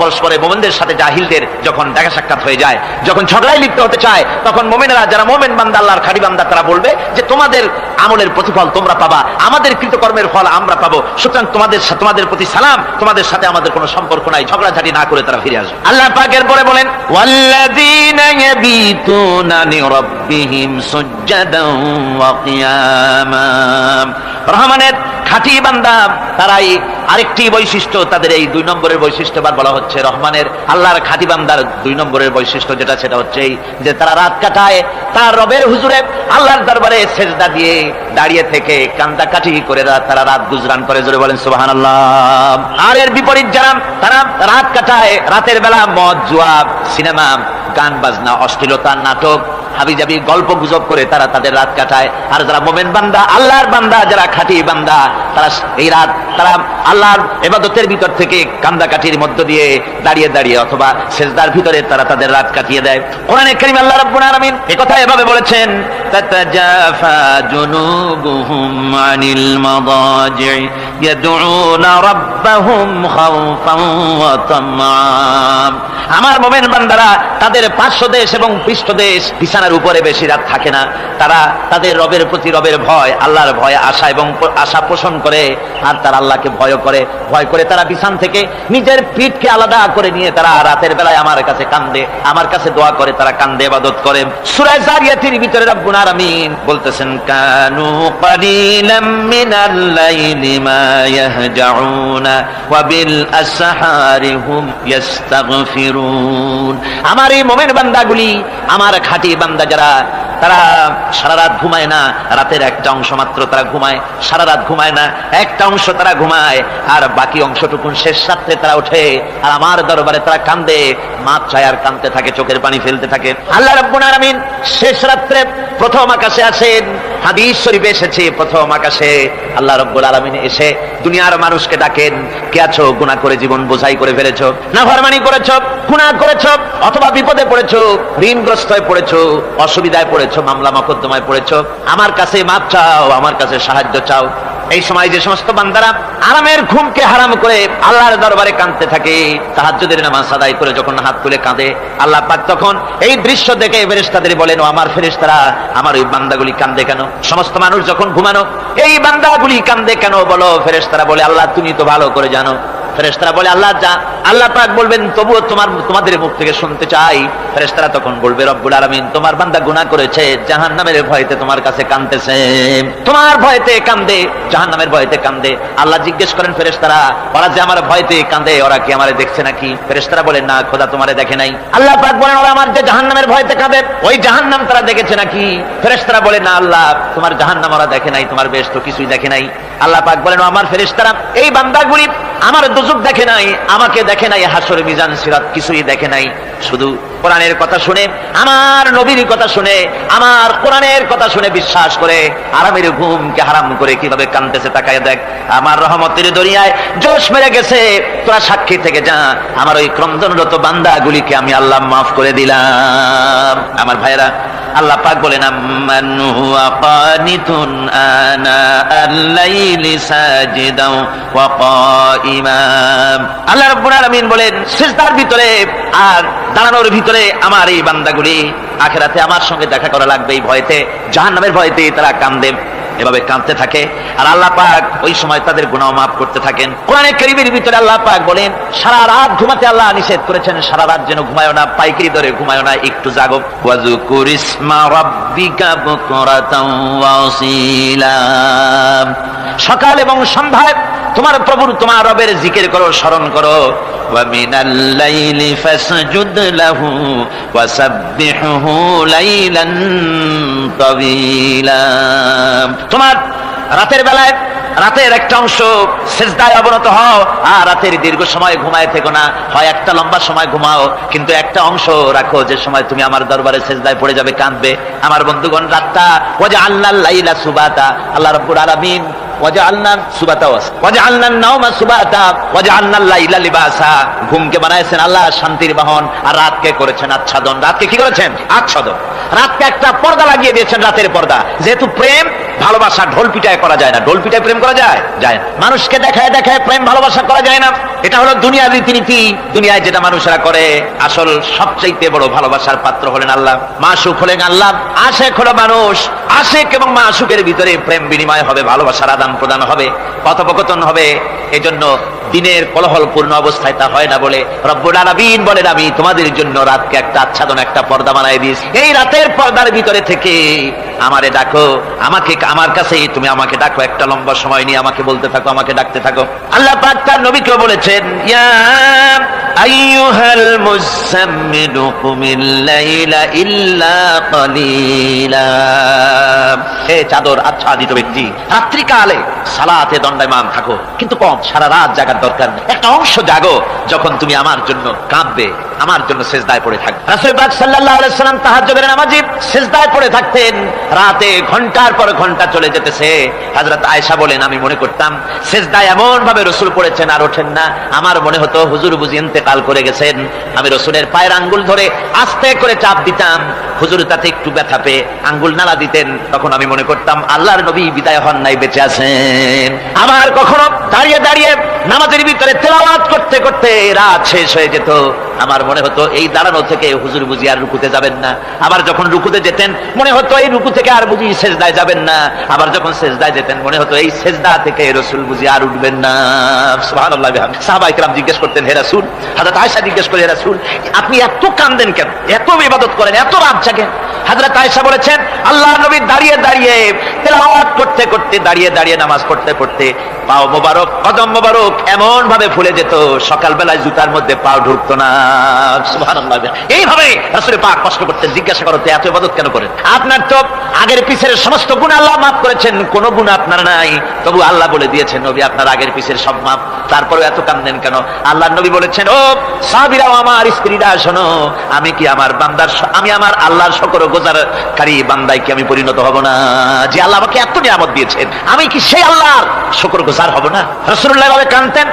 পরস্পরে মুমিনদের সাথে জাহিলদের যখন দেখা সাক্ষাৎ হয়ে যায়, যখন ঝগড়ায় লিপ্ত হতে চায়, তখন মুমিনেরা যারা মুমিন বান্দা, আল্লাহর খাঁটি বান্দা, তারা বলবে যে তোমাদের আমলের প্রতিফল তোমরা পাবা, আমাদের কৃতকর্মের ফল আমরা পাবো, সুতরাং তোমাদের প্রতি সালাম, তোমাদের সাথে আমাদের কোনো সম্পর্ক নাই। ঝগড়াঝাটি না করে তারা ফিরে আসবে। আল্লাহ পাক এরপরে বলেন ওয়াল্লাযীনা ইয়াবিতুনা লিরাব্বিহিম সুজদান ওয়া কিয়ামা। রহমানের খাঁটি বান্দা তারাই আরেকটি বৈশিষ্ট্য, তাদের এই 2 নম্বরের বৈশিষ্ট্য বলা হচ্ছে রহমানের আল্লাহর খাঁটি বান্দার 2 নম্বরের বৈশিষ্ট্য যেটা, সেটা হচ্ছে এই যে তারা রাত কাটায় তার রবের হুজুরে আল্লাহর দরবারে সেজদা দিয়ে দাঁড়িয়ে থেকে কান্দাকাটি করে তারা রাত গুজরান করে। জোরে বলেন সুবহানাল্লাহ। আর এর বিপরীত যারা, তারা রাত কাটায় রাতের বেলা মদ, জুয়া, সিনেমা, গান বাজনা, অশ্লীলতা, নাটক, হাবিজাবি গল্প গুজব করে তারা তাদের রাত কাটায়। আর যারা মুমিন বান্দা, আল্লাহর বান্দা, যারা খাঁটি বান্দা, তারা এই রাত তারা আল্লাহর ইবাদতের ভিতর থেকে কান্দাকাটির মধ্য দিয়ে দাঁড়িয়ে দাঁড়িয়ে অথবা সেজদার ভিতরে তারা তাদের রাত কাটিয়ে দেয়। কোরআনে কারীম আল্লাহ রাব্বুল আলামিন এই কথা এভাবে বলেছেন, তাতাজাফা জুনুবুহুম আনিল মাদাজি ইয়াদউনা রাব্বাহুম খাওফান ওয়া তামআন। আমার মুমিন বান্দারা তাদের পার্শ্বদেশ এবং পৃষ্ঠদেশ বিছানার উপরে বেশি রাত থাকে না, তারা তাদের রবের প্রতি, রবের ভয়, আল্লাহর ভয়, আশা এবং আশা পোষণ করে। আর তারা আল্লাহকে ভয় করে তারা বিছান থেকে নিজের পিঠকে আলাদা করে নিয়ে তারা রাতের বেলায় আমার কাছে কান্দে, আমার কাছে দোয়া করে, তারা কান্দে, ইবাদত করে। সূরা যারিয়াতের ভিতরে রব্বুল আলামিন বলতেছেন, কানু ক্বালিলাম মিনাল লাইলি মা ইয়াহজাউনা ওয়া বিল আসহারি হুম ইস্তাগফিরুন। আমার এই মুমিন বান্দাগুলি, আমার খাঁটি বান্দা যারা, তারা সারা রাত ঘুমায় না, রাতের একটা অংশ মাত্র তারা ঘুমায়, সারা রাত ঘুমায় না, একটা অংশ তারা ঘুমায়, আর বাকি অংশটুকুন শেষ রাত্রে তারা ওঠে আর আমার দরবারে তারা কান্দে, মাপ চায় আর কাঁদতে থাকে, চোখের পানি ফেলতে থাকে। আল্লাহ রাব্বুল আলামিন শেষ রাত্রে প্রথম আকাশে আসেন। হাদিস শরীফে এসেছে, প্রথম আকাশে আল্লাহ রাব্বুল আলামিন এসে দুনিয়ার মানুষকে ডাকেন, কে আছো? গুনাহ করে জীবন বোঝাই করে ফেলেছো, নাফরমানি করেছো, গুনাহ করেছো, অথবা বিপদে পড়েছো, ঋণগ্রস্ত হয়ে পড়েছো, অসুবিধায় পড়েছো, মামলা মকদ্দমায় পড়েছো, আমার কাছে মাপ চাও, আমার কাছে সাহায্য চাও। এই সময় যে সমস্ত বান্দারা আরামের ঘুমকে হারাম করে আল্লাহর দরবারে কাঁদতে থাকে, তাহাজ্জুদের নামাজ আদায় করে যখন হাত তুলে কাঁদে, আল্লাহ পাক তখন এই দৃশ্য দেখে ফেরেশতাদের বলেন, ও আমার ফেরেশতারা, আমার ওই বান্দাগুলি কাঁদে কেন? সমস্ত মানুষ যখন ঘুমানো, এই বান্দাগুলি কাঁদে কেন বলো? ফেরেশতারা বলে, আল্লাহ তুমি তো ভালো করে জানো। ফেরেশতারা বলে, আল্লাহ যা। আল্লাহ পাক বলবেন, তবুও তোমাদের মুখ থেকে শুনতে চাই। ফেরেশতারা তখন বলবে, রব্বুল আলামিন, তোমার বান্দা গুনাহ করেছে, জাহান্নামের ভয়তে তোমার কাছে কাঁদতেছে, তোমার ভয়তে কাঁদে, জাহান্নামের ভয়তে কাঁদে। আল্লাহ জিজ্ঞেস করেন, ফেরেশতারা, ওরা যে আমার ভয়তে কাঁদে, ওরা কি আমারে দেখছে নাকি? ফেরেশতারা বলেন, না খোদা, তোমারে দেখে নাই। আল্লাহ পাক বলেন, ওরা আমার যে জাহান্নামের ভয়তে কাঁদে, ওই জাহান্নাম তারা দেখেছে নাকি? ফেরেশতারা বলেন, না আল্লাহ, তোমার জাহান্নাম ওরা দেখে নাই, তোমার বেহেশত কিছুই দেখে নাই। আল্লাহ পাক বলেন, আমার ফেরেশতারা, এই বান্দাগুলি আমার দুজক দেখে নাই, আমাকে দেখে নাই, হাসর মিজান সিরাত কিছুই দেখে নাই, শুধু কোরআনের কথা শুনে, আমার নবীর কথা শুনে, আমার কোরআনের কথা শুনে বিশ্বাস করে আরামের ঘুমকে হারাম করে কিভাবে কাঁদতেছে তাকায় দেখ। আমার রহমতের দরিয়ায় জোশ মেরে গেছে, তোরা সাক্ষী থেকে যা, আমার ওই ক্রন্দনরত বান্দাগুলিকে আমি আল্লাহ মাফ করে দিলাম। আমার ভাইরা, আল্লাহ পাক বলেন, আম্মান হুয়া কানিতুন আনা আল-লাইলি সাজিদাও ওয়া কাইমান। আল্লাহ রাব্বুল আলামিন বলেন, সিজদার ভিতরে আর দাঁড়ানোর ভিতরে আমার এই বান্দাগুলি আখিরাতে আমার সঙ্গে দেখা করা লাগবে এই ভয়তে, জাহান্নামের ভয়তে তারা কাঁদে, এভাবে কাঁদতে থাকে। আর আল্লাহ পাক ওই সময় তাদের গুনাহ মাফ করতে থাকেন। কোরআনে কারীমের ভিতরে আল্লাহ পাক বলেন, সারা রাত ঘুমাতে আল্লাহ নিষেধ করেছেন, সারা রাত যেন ঘুমায়ো না, পাইকারি দরে ঘুমায়ো না, একটু জাগো। ওয়াজকুর ইসমা রাব্বিকা বুকরাতাও ওয়া আসীলা। সকাল এবং সন্ধ্যায় তোমার প্রভুর, তোমার রবের জিকির করো, স্মরণ করো। ওয়া মিনাল লাইলি ফাসজুদ লাহু ওয়া সাব্বিহহু লাইলান তাওয়িলা। তোমার রাতের বেলায় রাতের একটা অংশ সিজদায় অবনত হও, আর রাতের দীর্ঘ সময় ঘুমায় থেকো না, হয় একটা লম্বা সময় ঘুমাও, কিন্তু একটা অংশ রাখো যে সময় তুমি আমার দরবারে সিজদায় পড়ে যাবে, কাঁদবে। আমার বন্ধুগণ, রাতটা ওয়াজআলনাল লাইলা সুবাতা, আল্লাহ রাব্বুল আলামিন ঘুমকে বানাইছেন আল্লাহ শান্তির বাহন, আর রাতকে করেছেন আচ্ছাদন। রাতকে কি করেছেন? আচ্ছাদন। রাতকে একটা পর্দা লাগিয়ে দিয়েছেন, রাতের পর্দা। যেহেতু প্রেম ভালোবাসা ঢোল পিটায় করা যায় না, ঢোল পিটায় প্রেম করা যায় যায় না, মানুষকে দেখায় দেখায় প্রেম ভালোবাসা করা যায় না। এটা হলো দুনিয়ার রীতিনীতি, দুনিয়ায় যেটা মানুষরা করে। আসল সবচাইতে বড় ভালোবাসার পাত্র হলেন আল্লাহ, মাসুক হলেন আল্লাহ, আশেক হলো মানুষ। আশেক এবং মাসুকের ভিতরে প্রেম বিনিময় হবে, ভালোবাসার আদান প্রদান হবে, কথোপকথন হবে। এজন্য দিনের কোলাহলপূর্ণ অবস্থায় তা হয় না বলে রব্বুল আলামিন বলেন আমি তোমাদের জন্য রাতকে একটা আচ্ছাদন, একটা পর্দা বানাই দিয়েছি। এই রাতের পর্দার ভিতরে থেকে আমারে ডাকো, আমাকে আমার কাছে তুমি আমাকে ডাকো, একটা লম্বা সময় নিয়ে আমাকে বলতে থাকো, আমাকে ডাকতে থাকো। আল্লাহ পাক তার নবীকে বলেছেন, ইয়া আইয়ুহাল মুযাম্মিলু কুমিল লাইলা ইল্লা কালিলা। হে চাদর আচ্ছাদিত ব্যক্তি, রাত্রিকালে সালাতে দণ্ডায়মান থাকো, কিন্তু কম, সারা রাত জাগার দরকার নেই। একটা অংশ জাগো যখন তুমি আমার জন্য কাঁদবে, আমার জন্য সিজদায় পড়ে থাকবে। রাসূল পাক সাল্লাল্লাহু আলাইহি ওয়াসাল্লাম তাহাজ্জুদের নামাজে সিজদায় পড়ে থাকতেন, রাতে ঘন্টার পর ঘন্টা চলে যেতেছে। হযরত আয়েশা বলেন, আমি মনে করতাম সিজদায় এমন ভাবে রাসূল পড়েছেন আর ওঠেন না, আমার মনে হতো হুজুর বুঝি ইন্তেকাল করে গেছেন। আমি রাসূলের পায়ের আঙ্গুল ধরে আস্তে করে চাপ দিতাম, হুজুর তাতে একটু ব্যথা পেয়ে আঙ্গুল নাড়া দিতেন, তখন আমি মনে করতাম আল্লাহর নবী বিদায় হন নাই, বেঁচে আছেন। আবার কখনো দাঁড়িয়ে দাঁড়িয়ে নামাজের ভিতরে তেলাওয়াত করতে করতে রাত শেষ হয়ে যেত, আমার মনে হতো এই দাঁড়ানো থেকে হুজুর বুঝি আর রুকুতে যাবেন না। আবার যখন রুকুতে যেতেন মনে হতো এই রুকু থেকে আর বুঝি সেজদায় যাবেন না। আবার যখন সেজদায় যেতেন মনে হতো এই সেজদা থেকে রাসূল বুঝি আর উঠবেন না। সুবহানাল্লাহ। সাহাবায়ে কেরাম জিজ্ঞেস করতেন, হে রাসূল, হযরত আয়েশা জিজ্ঞেস করে, হে রাসূল আপনি এত কাঁদেন কেন, এত ইবাদত করেন, এত রাত জাগেন? হযরত আয়েশা বলেছেন, আল্লাহর নবী দাঁড়িয়ে দাঁড়িয়ে তেলাওয়াত করতে করতে, দাঁড়িয়ে দাঁড়িয়ে নামাজ পড়তে পড়তে পাও মোবারক, কদম মোবারক এমন ভাবে ফুলে যেত, সকালবেলায় জুতার মধ্যে পাও ঢুকতো না। সুবহানাল্লাহ। এইভাবে রাসূল পাক কষ্ট করতেন। জিজ্ঞাসা করতে এত ইবাদত কেন করেন? আপনার তো আগের পিছের সমস্ত গুনাহ আল্লাহ মাফ করেছেন, কোনো গুনাহ আপনার নাই, তবু আল্লাহ বলে দিয়েছেন নবী আপনার আগের পিছের সব মাফ, তারপরে এত কাঁদেন কেন? আল্লাহর নবী বলেছেন, ও সাহাবীরা, আমার স্ত্রীরা শোনো, আমি কি আমার বান্দার, আমি আমার আল্লাহর শুকরগুজারকারী বান্দায় কি আমি পরিণত হব না? যে আল্লাহ আমাকে এত নিয়ামত দিয়েছেন, আমি কি সেই আল্লাহর শুকরগুজার হব না? রাসূলুল্লাহ ভাবে কাঁদতেন।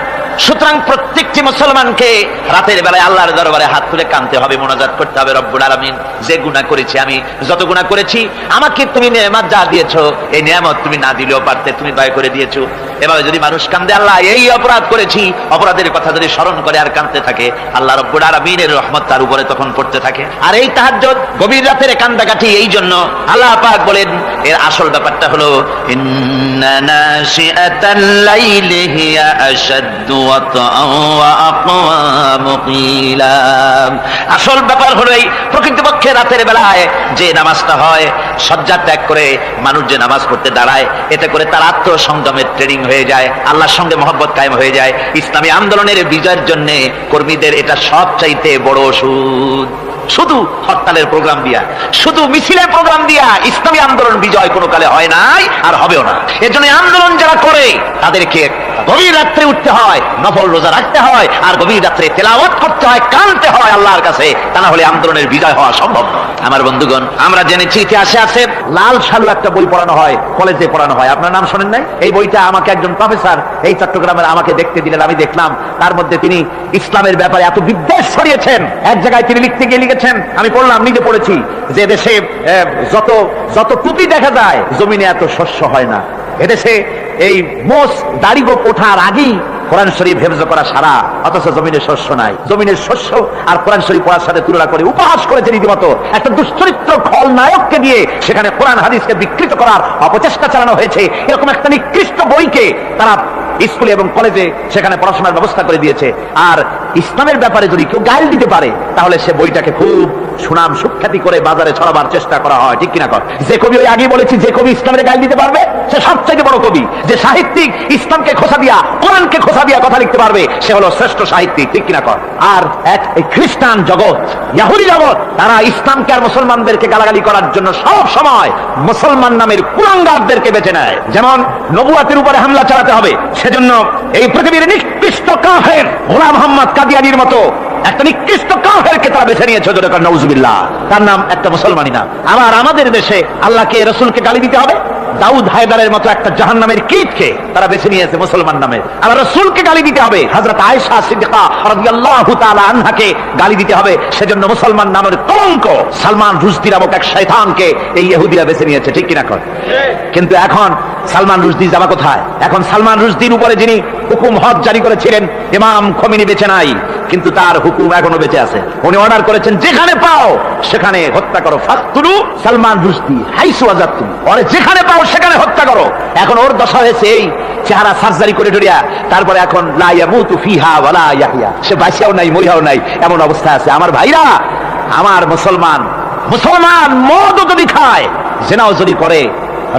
সুতরাং প্রত্যেকটি মুসলমানকে রাতের বেলায় আল্লাহর দরবারে হাত তুলে কাঁদতে হবে, মোনাজাত করতে হবে, রব্বুল আলামিন যে গুনাহ করেছি, আমি যত গুনাহ করেছি, আমাকে তুমি নিয়ামত যা দিয়েছো, এই নিয়ামত তুমি না দিলেও পারতে, তুমি দয়া করে দিয়েছো। এভাবে যদি মানুষ কাঁদে, আল্লাহ এই অপরাধ করেছি, অপরাধের কথা যদি স্মরণ করে আর কাঁদতে থাকে, আল্লাহ রব্বুল আলামিনের রহমত তার উপরে তখন পড়তে থাকে। আর এই তাহাজ্জুদ গভীর রাতের কান্দাকাটি, এই জন্য আল্লাহ পাক বলেন, এর আসল ব্যাপারটা হলো ইন্না নাশিআতাল লাইলি হিয়া আশাদ্দু ওয়াতআন ওয়া আকওয়ামু কিলা। আসল ব্যাপার হলো এই প্রকৃতপক্ষে রাতের বেলায় যে নামাজটা হয়, শয্যা ত্যাগ করে মানুষ যে নামাজ পড়তে দাঁড়ায়, এতে করে তার আত্মসংযমের ট্রেনিং হয়ে যায়, আল্লাহর সঙ্গে মহব্বত কায়েম হয়ে যায়। ইসলামী আন্দোলনের বিজয়ের জন্য কর্মীদের এটা সবচাইতে বড় ওষুধ। শুধু হরতালের প্রোগ্রাম দিয়া, শুধু মিছিলের প্রোগ্রাম দিয়া ইসলামী আন্দোলন বিজয় কোনো কালে হয় নাই আর হবেও না। এর জন্য আন্দোলন যারা করে তাদেরকে গভীর রাত্রে উঠতে হয়, নফল রোজা রাখতে হয়, আর গভীর রাত্রে তেলাওয়াত করতে হয়, কাঁদতে হয় আল্লাহর কাছে, তা না হলে আন্দোলনের বিজয় হওয়া সম্ভব নয়। আমার বন্ধুগণ, আমরা জেনেছি ইতিহাসে আছে লাল সালু একটা বই পড়ানো হয়, কলেজে পড়ানো হয়, আপনার নাম শোনেন নাই? এই বইটা আমাকে একজন প্রফেসর এই চট্টগ্রামের আমাকে দেখতে দিলেন, আমি দেখলাম। তার মধ্যে তিনি ইসলামের ব্যাপারে এত বিদ্বেষ ছড়িয়েছেন, এক জায়গায় তিনি লিখতে গিয়ে লিখেছেন, আমি পড়লাম, নিজে পড়েছি, যে দেশে যত টুপি দেখা যায় জমিনে এত শস্য হয় না। এদেশে এই মোষ দাড়ি গোপ ওঠার আগেই কোরআন শরীফ হেফজ করা সারা, অথচ জমিনের শস্য নাই। জমিনের শস্য আর কোরআন শরীফ পড়ার সাথে তুলনা করে উপহাস করেছে রীতিমতো। একটা দুশ্চরিত্র খলনায়ককে দিয়ে সেখানে কোরআন হাদিসকে বিকৃত করার অপচেষ্টা চালানো হয়েছে। এরকম একটা নিকৃষ্ট বইকে তারা স্কুলে এবং কলেজে সেখানে পড়াশোনার ব্যবস্থা করে দিয়েছে। আর ইসলামের ব্যাপারে যদি কেউ গাইল দিতে পারে, তাহলে সে বইটাকে খুব সুনাম সুখ্যাতি করে বাজারে ছড়াবার চেষ্টা করা হয়, ঠিক কিনা? কর যে কবি, ওই আগেই বলেছি, যে কবি ইসলামের গাইল দিতে পারবে সে সবচেয়ে বড় কবি। যে সাহিত্যিক ইসলামকে খোঁচা দিয়া, কোরআনকে খোঁচা দিয়া কথা লিখতে পারবে, সে হলো শ্রেষ্ঠ সাহিত্যিক, ঠিক কিনা? কর। আর এই খ্রিস্টান জগৎ, ইহুদি জগৎ, তারা ইসলামকে আর মুসলমানদেরকে গালাগালি করার জন্য সব সময় মুসলমান নামের কুলাঙ্গারদেরকে বেছে নেয়। যেমন নবুয়াতের উপরে হামলা চালাতে হবে, সেজন্য এই পৃথিবীর নিকৃষ্ট কাফের গোলাম মোহাম্মদ কাদিয়ানির মতো একটা নিকৃষ্ট কাফেরকে তারা বেছে নিয়েছে, যেটা নাউজুবিল্লাহ, তার নাম একটা মুসলমানই না। আবার আমাদের দেশে আল্লাহকে, রাসূলকে গালি দিতে হবে, দাউদ হায়দারের মতো একটা জাহান্নামের কীটকে তারা বেছে নিয়েছে মুসলমান নামে। আবার রাসূলকে গালি দিতে হবে, হযরত আয়েশা সিদ্দিকা রাদিয়াল্লাহু তাআলা আনহাকে গালি দিতে হবে, সেজন্য মুসলমান নামের কলঙ্ক সালমান রুশদি নামক এক শয়তানকে এই ইহুদিরা বেছে নিয়েছে, ঠিক কিনা? কর। কিন্তু এখন সালমান রুশদি যাবা কোথায়? এখন সালমান রুশদির উপরে যিনি হুকুম হজ জারি করেছিলেন ইমাম খোমেনি বেঁচে নাই, কিন্তু তার হুকুম এখনো বেঁচে আছে। উনি অর্ডার করেছেন, যেখানে পাও সেখানে হত্যা করো, ফাকতুলু সালমান রুশদি হাইসু ওয়াজাদতুম, ওরে যেখানে পাও সেখানে হত্যা করো। এখন ওর দশা হয়েছে এই, চেহারা সার্জারি করে ডরিয়া, তারপরে এখন লা ইয়ামুতু ফিহা ওয়ালা ইয়াহইয়া, সে বাঁচিয়াও নাই মরিয়াও নাই, এমন অবস্থা আছে। আমার ভাইরা, আমার মুসলমান মদও যদি খায়, জিনাও যদি করে,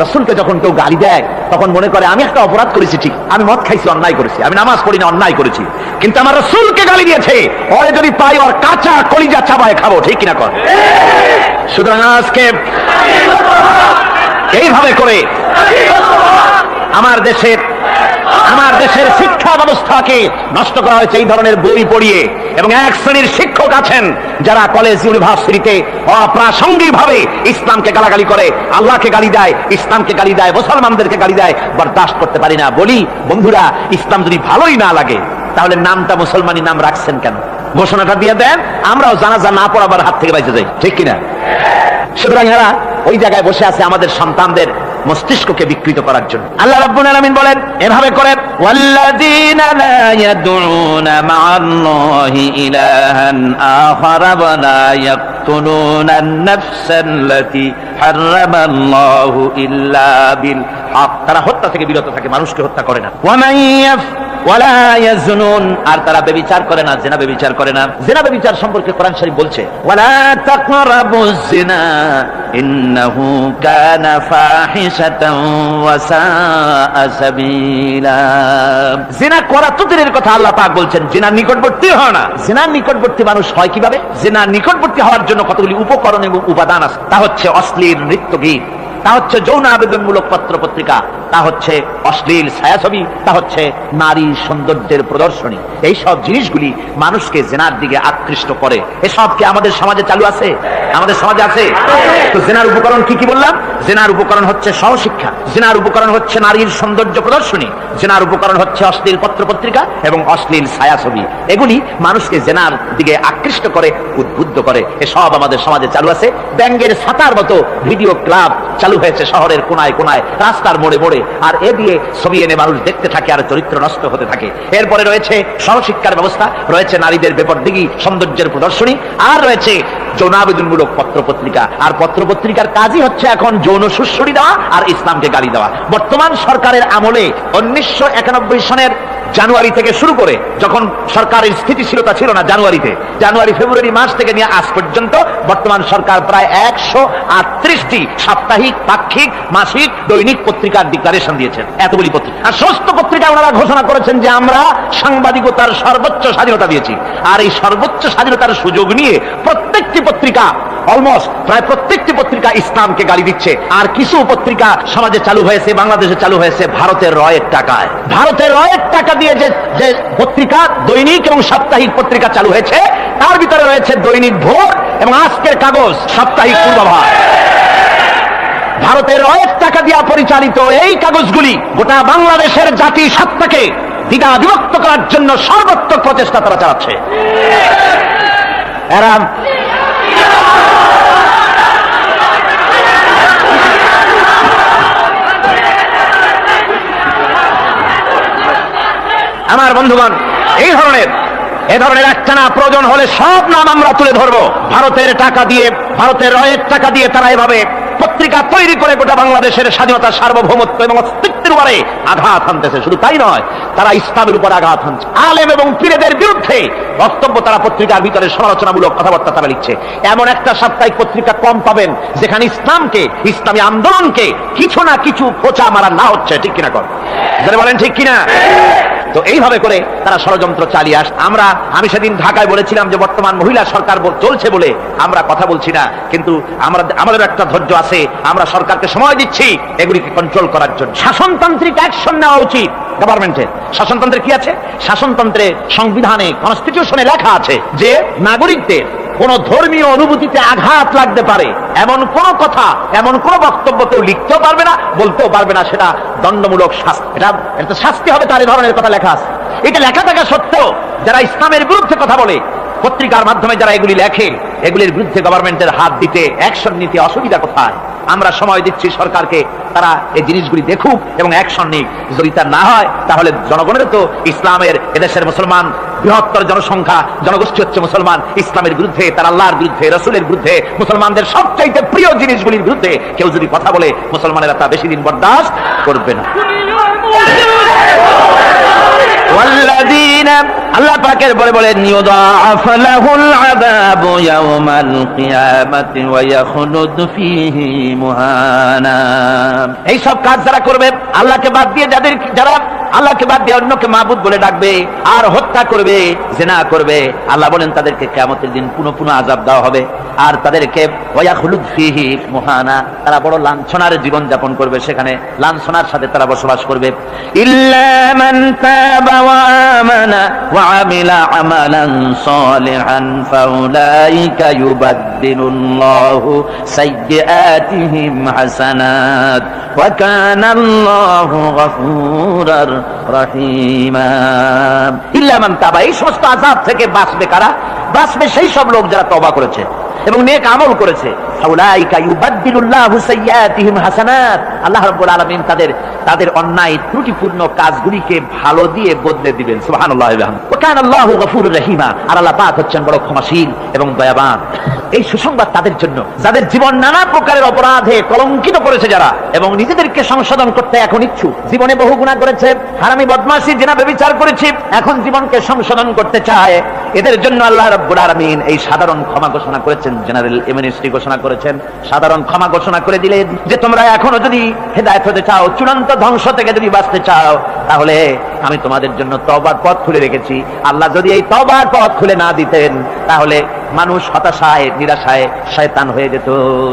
রাসূলকে যখন কেউ গালি দেয় তখন মনে করে আমি একটা অপরাধ করেছি, ঠিক, আমি মদ খাইছি, অন্যায় করেছি, আমি নামাজ পড়ি না, অন্যায় করেছি, কিন্তু আমার রাসূলকে গালি দিয়েছে, ওরে যদি পাই ওর কাঁচা কলিজা চাবায় খাবো, ঠিক কিনা কর? সুতরাং আজকে এইভাবে করে আমার দেশের শিক্ষা ব্যবস্থাকে নষ্ট করা হয়েছে এই ধরনের বই পড়িয়ে। এবং এক শ্রেণীর শিক্ষক আছেন যারা কলেজ ইউনিভার্সিটিতে অপ্রাসঙ্গিক ভাবে ইসলামকে গালাগালি করে, আল্লাহকে গালি দেয়, ইসলামকে গালি দেয়, মুসলমানদেরকে গালি দেয়। বরদাস্ত করতে পারি না। বলি বন্ধুরা, ইসলাম যদি ভালোই না লাগে তাহলে নামটা মুসলমানি নাম রাখছেন কেন? ঘোষণাটা দিয়ে দেন, আমরাও জানাজা না পড়াবার হাত থেকে বাইচে যাই, ঠিক কিনা? সুতরাং এরা ওই জায়গায় বসে আছে আমাদের সন্তানদের মস্তিষ্ককে বিকৃত করার জন্য। আল্লাহ রাব্বুল আলামিন বলেন এভাবে করে, ওয়াল্লাযীনা লা ইয়াদউনা মা'আল্লাহি ইলাহান আখার ওয়া লা ইয়াকতুলুনা আন-নাফসাল্লাতী হারামাল্লাহু ইল্লা বিল হক। তারা হত্যা থেকে বিরত থাকে, মানুষকে হত্যা করে না। ওয়া মান ওয়ালা ইয়াজনুন, আর তারা ব্যভিচার করে না, জিনা ব্যভিচার করে না। জিনা ব্যভিচার সম্পর্কে কোরআন শরীফ বলছে, ওয়ালা তাকরাবুজ জিনা ইন্নাহু কানা ফাহিশাতান ওয়া সাআ সাবিলা। জিনা করা তো দূরের কথা, আল্লাহ পাক বলছেন জিনার নিকটবর্তী হয় না। জিনার নিকটবর্তী মানুষ হয় কিভাবে? জিনার নিকটবর্তী হওয়ার জন্য কতগুলি উপকরণ এবং উপাদান আছে। তা হচ্ছে অশ্লীল নৃত্য গীত, তা হচ্ছে যৌন আবেদনমূলক পত্র পত্রিকা, তা হচ্ছে অশ্লীল ছায়াছবি, তা হচ্ছে নারী সৌন্দর্যের প্রদর্শনী। এই সব জিনিসগুলি মানুষকে জেনার দিকে আকৃষ্ট করে। এসব কি আমাদের সমাজে চালু আছে? আমাদের সমাজে আছে। তো জেনার উপকরণ কি কি বললাম? জেনার উপকরণ হচ্ছে সহশিক্ষা, জেনার উপকরণ হচ্ছে নারীর সৌন্দর্য প্রদর্শনী, জেনার উপকরণ হচ্ছে অশ্লীল পত্র পত্রিকা এবং অশ্লীল ছায়াছবি। এগুলি মানুষকে জেনার দিকে আকৃষ্ট করে, উদ্বুদ্ধ করে। এসব আমাদের সমাজে চালু আছে। ব্যাঙ্গের ছাতার মতো ভিডিও ক্লাব চালু হয়েছে শহরের কোনায় কোনায়, রাস্তার মোড়ে মোড়ে, আর এ দিয়ে ছবি এনে মানুষ দেখতে থাকে আর চরিত্র নষ্ট হতে থাকে। এরপরে রয়েছে সহশিক্ষার ব্যবস্থা, রয়েছে নারীদের বেপরদিগি সৌন্দর্যের প্রদর্শনী, আর রয়েছে যৌনাবেদনমূলক পত্র পত্রিকা। আর পত্র পত্রিকার কাজই হচ্ছে এখন যৌন সুশ্রুতি দেওয়া আর ইসলামকে গালি দেওয়া। বর্তমান সরকারের আমলে 1991 সনের জানুয়ারি থেকে শুরু করে, যখন সরকারের স্থিতিশীলতা ছিল না, জানুয়ারি ফেব্রুয়ারি মাস থেকে নিয়ে আজ পর্যন্ত বর্তমান সরকার প্রায় 138টি সাপ্তাহিক, পাক্ষিক, মাসিক, দৈনিক পত্রিকার ডিক্লারেশন দিয়েছেন। এতগুলি পত্রিকা, আর সমস্ত পত্রিকায় ওনারা ঘোষণা করেছেন যে আমরা সাংবাদিকতার সর্বোচ্চ স্বাধীনতা দিয়েছি। আর এই সর্বোচ্চ স্বাধীনতার সুযোগ নিয়ে প্রত্যেকটি পত্রিকা, অলমোস্ট প্রায় প্রত্যেকটি পত্রিকা ইসলামকে গালি দিচ্ছে। আর কিছু পত্রিকা সমাজে চালু হয়েছে, বাংলাদেশে চালু হয়েছে ভারতের রয়ের টাকায়। ভারতের রয়ের টাকা দিয়ে যে পত্রিকা, দৈনিক এবং সাপ্তাহিক পত্রিকা চালু হয়েছে, তার ভিতরে রয়েছে দৈনিক ভোর এবং আজকের কাগজ, সাপ্তাহিক পূর্বাভাস। ভারতের রয়ের টাকা দিয়ে পরিচালিত এই কাগজগুলি গোটা বাংলাদেশের জাতি সত্তাকে দ্বিধা বিভক্ত করার জন্য সর্বোত্তম প্রচেষ্টা তারা চালাচ্ছে। এরা আমার বন্ধুগণ, এই ধরনের একটানা প্রয়োজন হলে সব নাম আমরা তুলে ধরবো। ভারতের টাকা দিয়ে, ভারতের রয়ের টাকা দিয়ে তারা এভাবে পত্রিকা তৈরি করে গোটা বাংলাদেশের স্বাধীনতা, সার্বভৌমত্ব এবং অস্তিত্বের উপরে আঘাত হানতেছে। শুধু তাই নয়, তারা ইসলামের উপর আঘাত হানছে। আলেম এবং পীরদের বিরুদ্ধে বক্তব্য তারা পত্রিকার ভিতরে সমালোচনামূলক কথাবার্তা তারা লিখছে। এমন একটা সাপ্তাহিক পত্রিকা কম পাবেন যেখানে ইসলামকে, ইসলামী আন্দোলনকে কিছু না কিছু খোঁচা মারা না হচ্ছে, ঠিক কিনা কর? যারা বলেন ঠিক কিনা? তো এইভাবে করে তারা ষড়যন্ত্র চালিয়ে আস। আমি সেদিন ঢাকায় বলেছিলাম যে বর্তমান মহিলা সরকার চলছে বলে আমরা কথা বলছি না, কিন্তু আমাদের একটা ধৈর্য আছে। আমরা সরকারকে সময় দিচ্ছি এগুলিকে কন্ট্রোল করার জন্য। শাসনতান্ত্রিক অ্যাকশন নেওয়া উচিত গভর্নমেন্টের। শাসনতন্ত্রে কি আছে? শাসনতন্ত্রে, সংবিধানে, কনস্টিটিউশনে লেখা আছে যে নাগরিকদের কোন ধর্মীয় অনুভূতিতে আঘাত লাগতে পারে এমন কোন কথা, এমন কোন বক্তব্য কেউ লিখতেও পারবে না, বলতেও পারবে না, সেটা দণ্ডমূলক শাস্তি। এটা শাস্তি হবে, তার এই ধরনের কথা লেখা আছে। এটা লেখা থাকা সত্ত্বেও যারা ইসলামের বিরুদ্ধে কথা বলে, পত্রিকার মাধ্যমে যারা এগুলি লেখে, এগুলির বিরুদ্ধে গভর্নমেন্টের হাত দিতে, অ্যাকশন নিতে অসুবিধা কোথায়? আমরা সময় দিচ্ছি সরকারকে, তারা এই জিনিসগুলি দেখুক এবং অ্যাকশন নিক। যদি তা না হয় তাহলে জনগণের তো ইসলামের, এদেশের মুসলমান বৃহত্তর জনসংখ্যা জনগোষ্ঠী হচ্ছে মুসলমান, ইসলামের বিরুদ্ধে, তার আল্লাহর বিরুদ্ধে, রসুলের বিরুদ্ধে, মুসলমানদের সবচাইতে প্রিয় জিনিসগুলির বিরুদ্ধে কেউ যদি কথা বলে, মুসলমানেরা তা বেশি দিন বরদাস্ত করবে না। আল্লাহ পাকের বলে বলেন ইউদাআফ লাহুল আযাবু ইয়াওমাল কিয়ামাতি ওয়া ইয়াখলুদ ফীহি মুহানা। এই সব কাজ যারা করবে, আল্লাহকে বাদ দিয়ে যারা আল্লাহকে বাদ দিয়ে অন্যকে মাবুদ বলে ডাকবে আর হত্যা করবে, জিনা করবে, আল্লাহ বলেন তাদেরকে কিয়ামতের দিন পুনঃ পুনঃ আযাব দেওয়া হবে আর তাদেরকে ওয়া ইয়াখলুদ ফীহি মুহানা, তারা বড় লাঞ্ছনার জীবন যাপন করবে, সেখানে লাঞ্ছনার সাথে তারা বসবাস করবে। ইল্লা মান তাবা ওয়া আমানা ওয়া আমিলা আমালান সালিহান ফাউলাইকা ইউবাদদিলুল্লাহু সাইয়্যাতিহিম হাসানাত ওয়া কানাল্লাহু গফুরার রহিমা। ইল্লা মান তাবা, এই সমস্ত আযাব থেকে বাঁচবে কারা? বাঁচবে সেই সব লোক যারা তওবা করেছে এবং নেক আমল করেছে। ফাউলাইকা ইউবাদদিলুল্লাহু সাইয়্যাতিহিম হাসানাত, আল্লাহ রাব্বুল আলামিন তাদের অন্যায় ত্রুটিপূর্ণ কাজগুলিকে ভালো দিয়ে বদলে দিবেন। সুবহানাল্লাহ ওয়া বিহামদিহি। ওয়া কানাল্লাহু গফুরুর রহিমা, আর আল্লাহ পাক হচ্ছেন বড় ক্ষমাশীল এবং দয়াবান। এই সুসংবাদ তাদের জন্য যাদের জীবন নানা প্রকারের অপরাধে কলঙ্কিত করেছে যারা, এবং নিজেদেরকে সংশোধন করতে এখন ইচ্ছুক। জীবনে বহু গুনাহ করেছে, হারামি, বদমাশি, জিনা, ব্যভিচার করেছে, এখন জীবনকে সংশোধন করতে চায়। এদের জন্য আল্লাহ রাব্বুল আলামিন এই সাধারণ ক্ষমা ঘোষণা করেছেন, জেনারেল এমনেস্টি ঘোষণা করেছেন, সাধারণ ক্ষমা ঘোষণা করে দিলেন যে তোমরা এখনো যদি হেদায়েত হতে চাও, চূড়ান্ত ধ্বংস থেকে যদি বাঁচতে চাও, তাহলে আমি তোমাদের জন্য তওবার পথ খুলে রেখেছি। আল্লাহ যদি এই তওবার পথ খুলে না দিতেন তাহলে মানুষ হতাশায়, নিরাশায় শয়তান হয়ে যেত,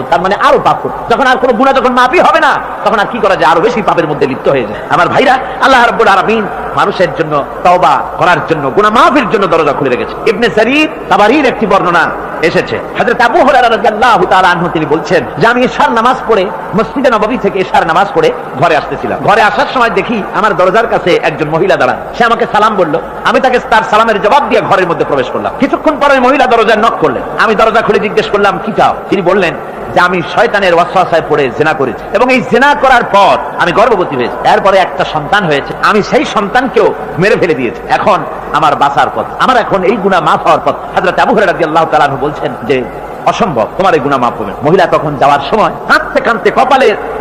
তার মানে আরো পাপ করত। যখন আর কোনো গুনাহ যখন মাফই হবে না, তখন আর কি করা যায়? আরো বেশি পাপের মধ্যে লিপ্ত হয়ে যায়। আমার ভাইরা, আল্লাহ রাব্বুল আলামিন মানুষের জন্য তওবা করার জন্য, গুনাহ মাফের জন্য দরজা খুলে রেখেছে। ইবনে জারীর তাবারীর একটি বর্ণনা এসেছে, হযরত আবু হুরায়রা রাদিয়াল্লাহু তাআলা আনহু তিনি বলছেন যে আমি ইশার নামাজ পড়ে মসজিদে নববী থেকে ইশার নামাজ পড়ে ঘরে আসতেছিলাম। ঘরে আসার সময় দেখি আমার দরজার কাছে একজন মহিলা দাঁড়ান। সে আমাকে সালাম বলল, আমি তাকে তার সালামের জবাব দিয়ে ঘরের মধ্যে প্রবেশ করলাম। কিছুক্ষণ পরে মহিলা দরজায় নক করলেন। আমি দরজা খুলে জিজ্ঞেস করলাম কি চাও? তিনি বললেন যে আমি শয়তানের ওয়াসওয়াসায় পড়ে জিনা করেছি এবং এই জিনা করার পর আমি গর্ভবতী হয়েছি, এরপরে একটা সন্তান হয়েছে, আমি সেই সন্তানকেও মেরে ফেলে দিয়েছি, এখন আমার বাঁচার পথ, আমার এখন এই গুনাহ মাফ হওয়ার পথ। হযরত আবু হুরায়রা রাদিয়াল্লাহু তাআলা আনহু বলছেন যে অসম্ভব, তোমার এই গুনাহ মাফ হবে। মহিলা তখন যাওয়ার সময় কাঁদতে কাঁদতে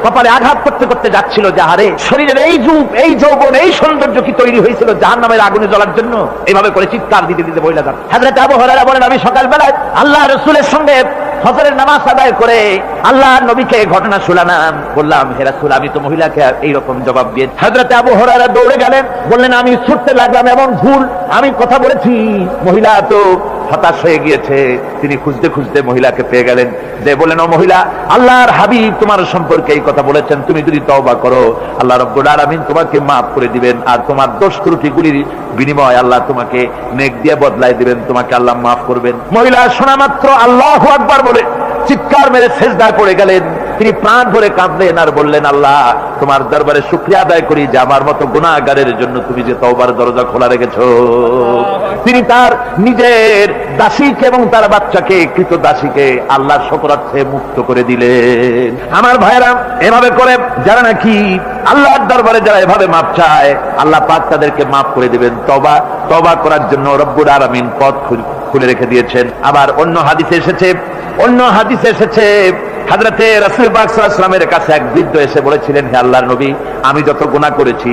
কপালে আঘাত করতে করতে যাচ্ছিল যে আরে শরীরের এই রূপ, এই যৌবন, এই সৌন্দর্য কি তৈরি হয়েছিল জাহান্নামের আগুনে জ্বলার জন্য? এইভাবে করে চিৎকার দিতে দিতে মহিলা যান। হযরত আবু হুরায়রা বলেন আমি সকালবেলায় আল্লাহ রাসূলের সঙ্গে ফজরের নামাজ আদায় করে আল্লাহর নবীকে ঘটনা শোনালাম, বললাম হে রাসূল আমি তো মহিলাকে এইরকম জবাব দিয়ে। হযরত আবু হুরায়রা দৌড়ে গেলেন, বললেন আমি ছুটতে লাগলাম, এমন ভুল আমি কথা বলেছি। মহিলা তো হতাশ হয়ে গিয়েছে, তিনি খুঁজতে খুঁজতে মহিলাকে পেয়ে গেলেন, যে বললেন ও মহিলা, আল্লাহর হাবিব তোমার সম্পর্কে এই কথা বলেছেন, তুমি যদি তওবা করো আল্লাহ রাব্বুল আলামিন তোমাকে মাফ করে দিবেন আর তোমার দোষ ত্রুটিগুলির বিনিময় আল্লাহ তোমাকে নেক দিয়ে বদলাই দিবেন, তোমাকে আল্লাহ মাফ করবেন। মহিলা শোনা মাত্র আল্লাহু আকবার বলে চিৎকার মেরে সিজদায় পড়ে গেলেন। তিনি প্রাণ ভরে কাঁদলেন আর বললেন আল্লাহ তোমার দরবারে শুকরিয়া আদায় করি যে আমার মতো গুনাহগারের জন্য তুমি যে তওবার দরজা খোলা রেখেছো। তিনি তার নিজের দাসীকে এবং তার বাচ্চাকে, কৃত দাসীকে আল্লাহর শকরার্থে মুক্ত করে দিলেন। আমার ভাইরা, এভাবে করে যারা নাকি আল্লাহর দরবারে যারা এভাবে মাপ চায় আল্লাহ পাক তাদেরকে মাফ করে দিবেন। তওবা করার জন্য রব্বুল আলামিন পথ খুলে রেখে দিয়েছেন। আবার অন্য হাদিসে এসেছে হযরতে রাসূল পাক সাল্লাল্লাহু আলাইহি ওয়াসাল্লামের কাছে এক বৃদ্ধ এসে বলেছিলেন হে আল্লাহর নবী আমি যত গুনাহ করেছি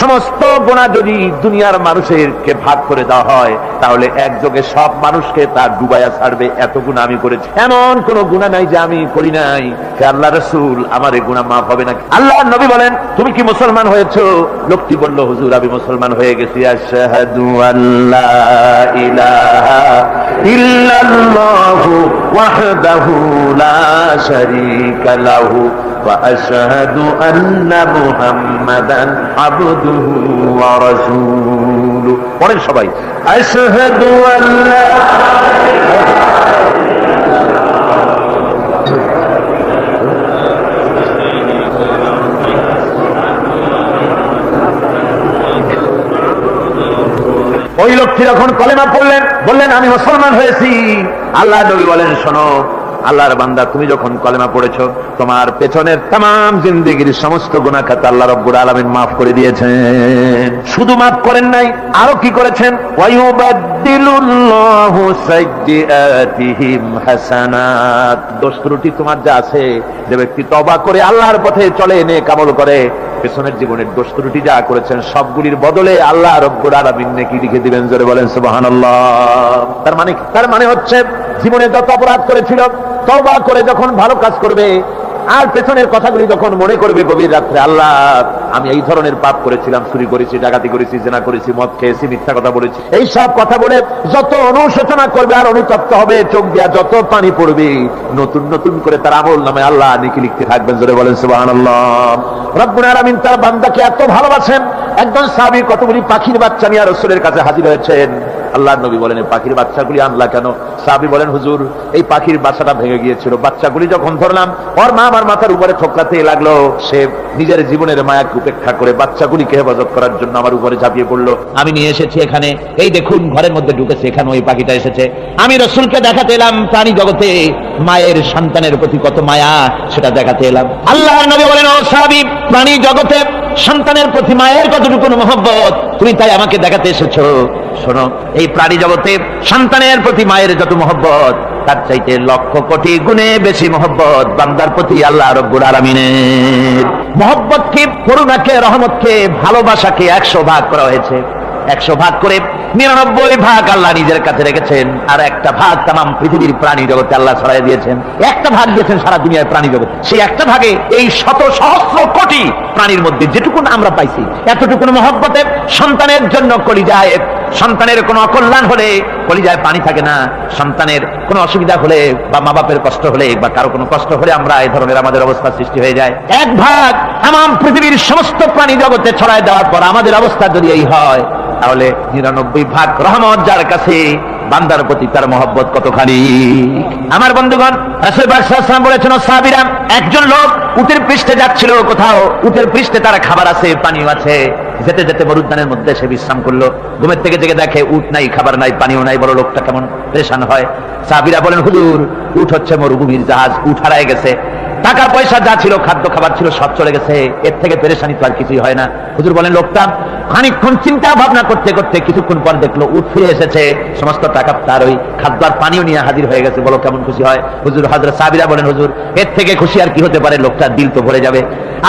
সমস্ত গুনাহ যদি দুনিয়ার মানুষকে ভাগ করে দেওয়া হয় তাহলে একযোগে সব মানুষকে তা ডুবাইয়া ছাড়বে, এত গুনাহ আমি করেছি, এমন কোন গুনাহ নাই যে আমি করি নাই। হে আল্লাহর রাসূল আমার এই গুনাহ মাফ হবে নাকি? আল্লাহর নবী বলেন তুমি কি মুসলমান হয়েছো? লোকটি বলল হুজুর আমি মুসলমান হয়ে গেছি। আশহাদু আল্লা ইলাহা ইল্লাল্লাহু ওয়াহদাহু লা শারীকা লাহু ওয়া আশহাদু আন্না মুহাম্মাদান আবদুহু ওয়া রাসূলুহু। পড়েন সবাই আশহাদু আল্লা ওই লোকটি যখন কলেমা পড়লেন বললেন আমি মুসলমান হয়েছি। আল্লাহ নবী বলেন শোনো আল্লাহর বান্দা, তুমি যখন কলেমা পড়েছো, তোমার পেছনের তাম জিন্দেগির সমস্ত গুনাহ খাতা আল্লাহ রাব্বুল আলামিন মাফ করে দিয়েছেন। শুধু মাফ করেন নাই, আরো কি করেছেন? ওয়ায়ুবাদদিলুল্লাহু সাইয়্যাতিহিম হাসানাত। দোষ ত্রুটি তোমার যা আছে, যে ব্যক্তি তওবা করে আল্লাহর পথে চলে, নেক আমল করে, পেছনের জীবনের দোষ ত্রুটি যা করেছেন সবগুলির বদলে আল্লাহ রাব্বুল আলামিন নেকি লিখে দিবেন। জোরে বলেন সুবহানাল্লাহ। তার মানে হচ্ছে জীবনে যত অপরাধ করেছিল, তওবা করে যখন ভালো কাজ করবে, আর পেছনের কথাগুলি যখন মনে করবে গভীর রাত্রে, আল্লাহ আমি এই ধরনের পাপ করেছিলাম, চুরি করেছি, ডাকাতি করেছি, জেনা করেছি, মদ খেয়েছি, মিথ্যা কথা বলেছি, এই সব কথা বলে যত অনুশোচনা করবে আর অনুতপ্ত হবে, চোখ দিয়া যত পানি পড়বে, নতুন নতুন করে তার আমল নামে আল্লাহ নেকি লিখতে থাকবেন। জোরে বলেন সুবহানাল্লাহ। রব্বুল আলামিন তার বান্দাকে এত ভালোবাসেন, একজন সাহাবী কতগুলি পাখির বাচ্চা নিয়ে রাসূলের কাছে হাজির হয়েছেন। আল্লাহর নবী বলেন, এই পাখির বাচ্চাগুলি আনলা কেন? সাহাবী বলেন, হুজুর এই পাখির বাসাটা ভেঙে গিয়েছিল, বাচ্চাগুলি যখন ধরলাম, ওর মা আমার মাথার উপরে ঠোকরাতে লাগলো, সে নিজের জীবনের মায়াকে উপেক্ষা করে বাচ্চাগুলিকে হেফাজত করার জন্য আমার উপরে ঝাঁপিয়ে পড়লো। আমি নিয়ে এসেছি এখানে, এই দেখুন ঘরের মধ্যে ঢুকেছে, এখানে ওই পাখিটা এসেছে। আমি রাসূলকে দেখাতে এলাম প্রাণী জগতে মায়ের সন্তানের প্রতি কত মায়া, সেটা দেখাতে এলাম। আল্লাহর নবী বলেন, ও সাহাবী, প্রাণী জগতে সন্তানের প্রতি মায়ের কতটুকু মহব্বত তুমি তাই আমাকে দেখাতে এসেছো। শোনো, এই প্রাণী জগতে সন্তানের প্রতি মায়ের যত মহব্বত, তার চাইতে লক্ষ কোটি গুণে বেশি মহব্বত বান্দার প্রতি আল্লাহ রাব্বুল আলামিনের। মহব্বতকে, করুণাকে, রহমতকে, ভালোবাসাকে 100 ভাগ করা হয়েছে। 100 ভাগ করে 99 ভাগ আল্লাহ নিজের কাছে রেখেছেন, আর একটা ভাগ তামাম পৃথিবীর প্রাণী জগতে আল্লাহ ছড়াই দিয়েছেন। একটা ভাগ দিয়েছেন সারা দুনিয়ার প্রাণী জগৎ। সেই একটা ভাগে এই শত সহস্র কোটি প্রাণীর মধ্যে যেটুকুন আমরা পাইছি, এতটুকুন মহব্বতে সন্তানের জন্য কলিজায়, সন্তানের কোনো অকল্যাণ হলে কলিজায় পানি থাকে না, সন্তানের কোনো অসুবিধা হলে বা মা বাপের কষ্ট হলে বা কারো কোনো কষ্ট হলে আমরা এই ধরনের আমাদের অবস্থা সৃষ্টি হয়ে যায়। এক ভাগ তামাম পৃথিবীর সমস্ত প্রাণী জগতে ছড়ায় দেওয়ার পর আমাদের অবস্থা যদি এই হয়, তাহলে 99 ভাগ রহমত যার কাছে, বান্দার প্রতি তার মহব্বত কতখানি। আমার বন্ধুগণ, রাসূল পাক সাল্লাল্লাহু আলাইহি ওয়াসাল্লাম বলেছেন, সাহাবীরা, একজন লোক উটের পৃষ্ঠে যাচ্ছিল কোথাও, উটের পৃষ্ঠে তার খাবার আছে, পানিও আছে, যেতে যেতে মরুদ্যানের মধ্যে সে বিশ্রাম করলো। ঘুমের থেকে জেগে দেখে উট নাই, খাবার নাই, পানিও নাই, বড় লোকটা কেমন পেরেশান হয়। সাহাবীরা বলেন, হুজুর, উট হচ্ছে মরুভূমির জাহাজ, উট হারায় গেছে, টাকা পয়সা যা ছিল, খাদ্য খাবার ছিল, সব চলে গেছে, এর থেকে পেরেশানি তো আর কিছুই হয় না। হুজুর বলেন, লোকটা খানিকক্ষণ চিন্তা ভাবনা করতে করতে কিছুক্ষণ পর দেখলো উট ফিরে এসেছে, সমস্ত টাকা তার ওই খাদ্য আর পানিও নিয়ে হাজির হয়ে গেছে। বলো কেমন খুশি হয় হুজুর? হযরত সাহাবীরা বলেন, হুজুর, এর থেকে খুশি আর কি হতে পারে? লোকটার দিল তো ভরে যাবে।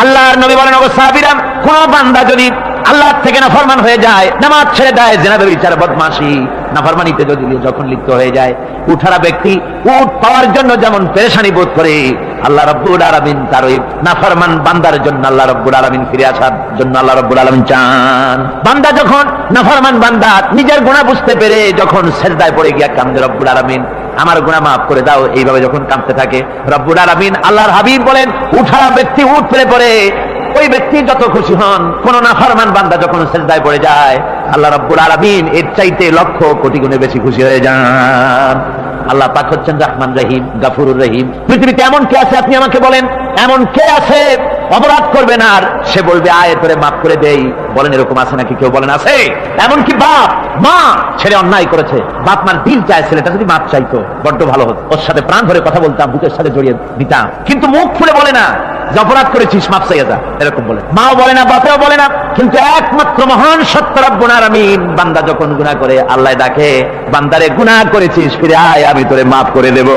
আল্লাহর নবী বলেন, ওগো সাহাবীরা, কোন বান্দা যদি আল্লাহ থেকে নাফরমান হয়ে যায়, নামাজ ছেড়ে দেয়, জিনা ব্যভিচার বদমাশি নাফরমানিতে যদি যখন লিপ্ত হয়ে যায়, উঠারা ব্যক্তি উট পাওয়ার জন্য যেমন পেরেশানি বোধ করে, আল্লাহ রাব্বুল আলামিন তার ওই নাফরমান বান্দার জন্য আল্লাহ রাব্বুল আলামিন ফিরে আসার জন্য আল্লাহ রাব্বুল আলামিন চান। বান্দা যখন, নাফরমান বান্দা নিজের গুনাহ বুঝতে পেরে যখন সিজদায় পড়ে গিয়া কান্দে, রব্বুল আলামিন আমার গুনাহ মাফ করে দাও, এইভাবে যখন কাঁদতে থাকে, রব্বুল আলামিন, আল্লাহর হাবিব বলেন, উঠারা ব্যক্তি উঠ ফেলে পড়ে, ওই ব্যক্তি যত খুশি হন। কোন নাফরমান বান্দা যখন সিজদায় পড়ে যায়, আল্লাহ রাব্বুল আলামিন এর চাইতে লক্ষ কোটি গুণে বেশি খুশি হয়ে যান। আল্লাহ পাক হচ্ছেন রহমান রহিম, গাফুরুর রহিম। পৃথিবীতে এমন কে আছে, আপনি আমাকে বলেন, এমন কে আছে অপরাধ করবে না আর সে বলবে আয় তোরে মাফ করে দেই? বলেন, এরকম আছে নাকি? কেউ বলেন আছে? এমনকি বাপ মা ছেলে অন্যায় করেছে, বাপ মার দিল চায় ছেলেটা যদি মাপ চাইতো, বড্ড ভালো হতো, ওর সাথে প্রাণ ধরে কথা বলতাম, বুকের সাথে জড়িয়ে দিতাম, কিন্তু মুখ খুলে বলে না যে অপরাধ করেছিস, মাপ চাইয়া যা, এরকম বলে। মাও বলে না, বাপেও বলে না। কিন্তু একমাত্র মহান সত্য রব্বুল আলামিন, বান্দা যখন গুনাহ করে আল্লাহ ডাকে, বান্দারে গুনাহ করেছিস ফিরে আয়, আমি তোরে মাফ করে দেব।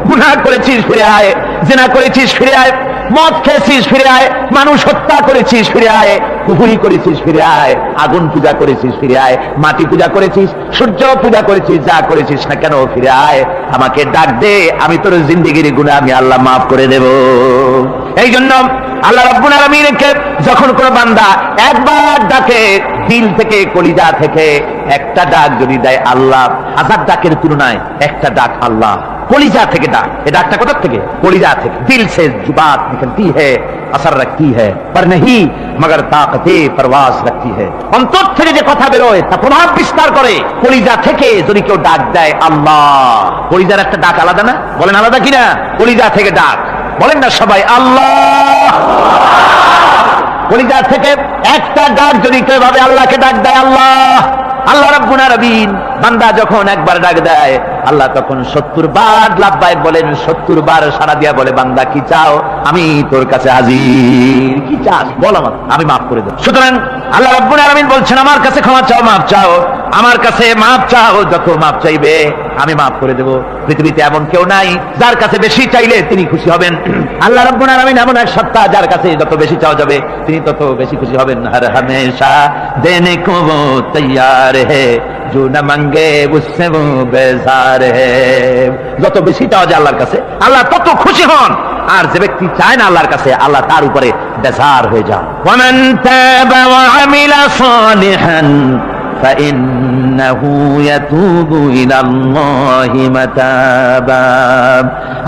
গুনাহ করেছিস ফিরে আয়, জিনা করেছিস ফিরে আয়, মদ খেয়েছিস ফিরে আয়, মানুষ হত্যা করেছিস ফিরে আয়, কুফরি করেছিস ফিরে আয়, আগুন পূজা করেছিস ফিরে আয়, মাটি পূজা করেছিস, সূর্য পূজা করেছিস, যা করেছিস না কেন ফিরে আয়, আমাকে ডাক দে, আমি তোর জিন্দেগির গুনাহ আমি আল্লাহ মাফ করে দেব। এই জন্য আল্লাহ রাব্বুল আলামিনকে যখন কোন বান্দা একবার ডাকে, দিল থেকে, কলিজা থেকে একটা ডাক যদি দেয়, আল্লাহ 1000 ডাকের তুলনায় একটা ডাক আল্লাহ কলিজা থেকে ডাক। এই ডাকটা কোথা থেকে? কলিজা থেকে। দিল সে जुबात निकलती है, असर रखती है, पर नहीं मगर ताकते परवास रखती है। অন্তর থেকে যে কথা বেরোয় তা প্রভাব বিস্তার করে। কলিজা থেকে যদি কেউ ডাক দেয় আল্লাহ, কলিজার একটা ডাক আলাদা না? বলেন আলাদা কিনা? কলিজা থেকে ডাক, বলেন না সবাই আল্লাহ। কলিজা থেকে একটা ডাক যদি কেউ ভাবে আল্লাহকে ডাক দেয়, আল্লাহ আল্লাহ রাব্বুল আলামিন বান্দা যখন একবার ডাক দেয় আল্লাহ তখন 70 বার লাব্বাইক বলেন, 70 বার সাড়া দিয়া বলে বান্দা কি চাও, আমি তোর কাছে হাজির, কি চাস বল আমার, আমি মাফ করে দেব। সুতরাং আল্লাহ রাব্বুল আলামিন বলছেন আমার কাছে ক্ষমা চাও, মাফ চাও, আমার কাছে মাফ চাও, যত মাফ চাইবে আমি মাফ করে দেব। পৃথিবীতে এমন কেউ নাই যার কাছে বেশি চাইলে তিনি খুশি হবেন। আল্লাহ রাব্বুল আলামিন এমন এক সত্তা যার কাছে যত বেশি চাওয়া যাবে তিনি তত বেশি খুশি হবেন। হর হামেশা দেনে কো वो तैयार है जो न मांगे उससे वो बेजार है। যত বেশি চাওয়া যায় আল্লাহর কাছে আল্লাহ তত খুশি হন, আর যে ব্যক্তি চায় না আল্লাহর কাছে আল্লাহ তার উপরে বেজার হয়ে যান। ওয়ামান তাবা ওয়া আমিলা সালিহান فإنه يتوب إلى الله متابا।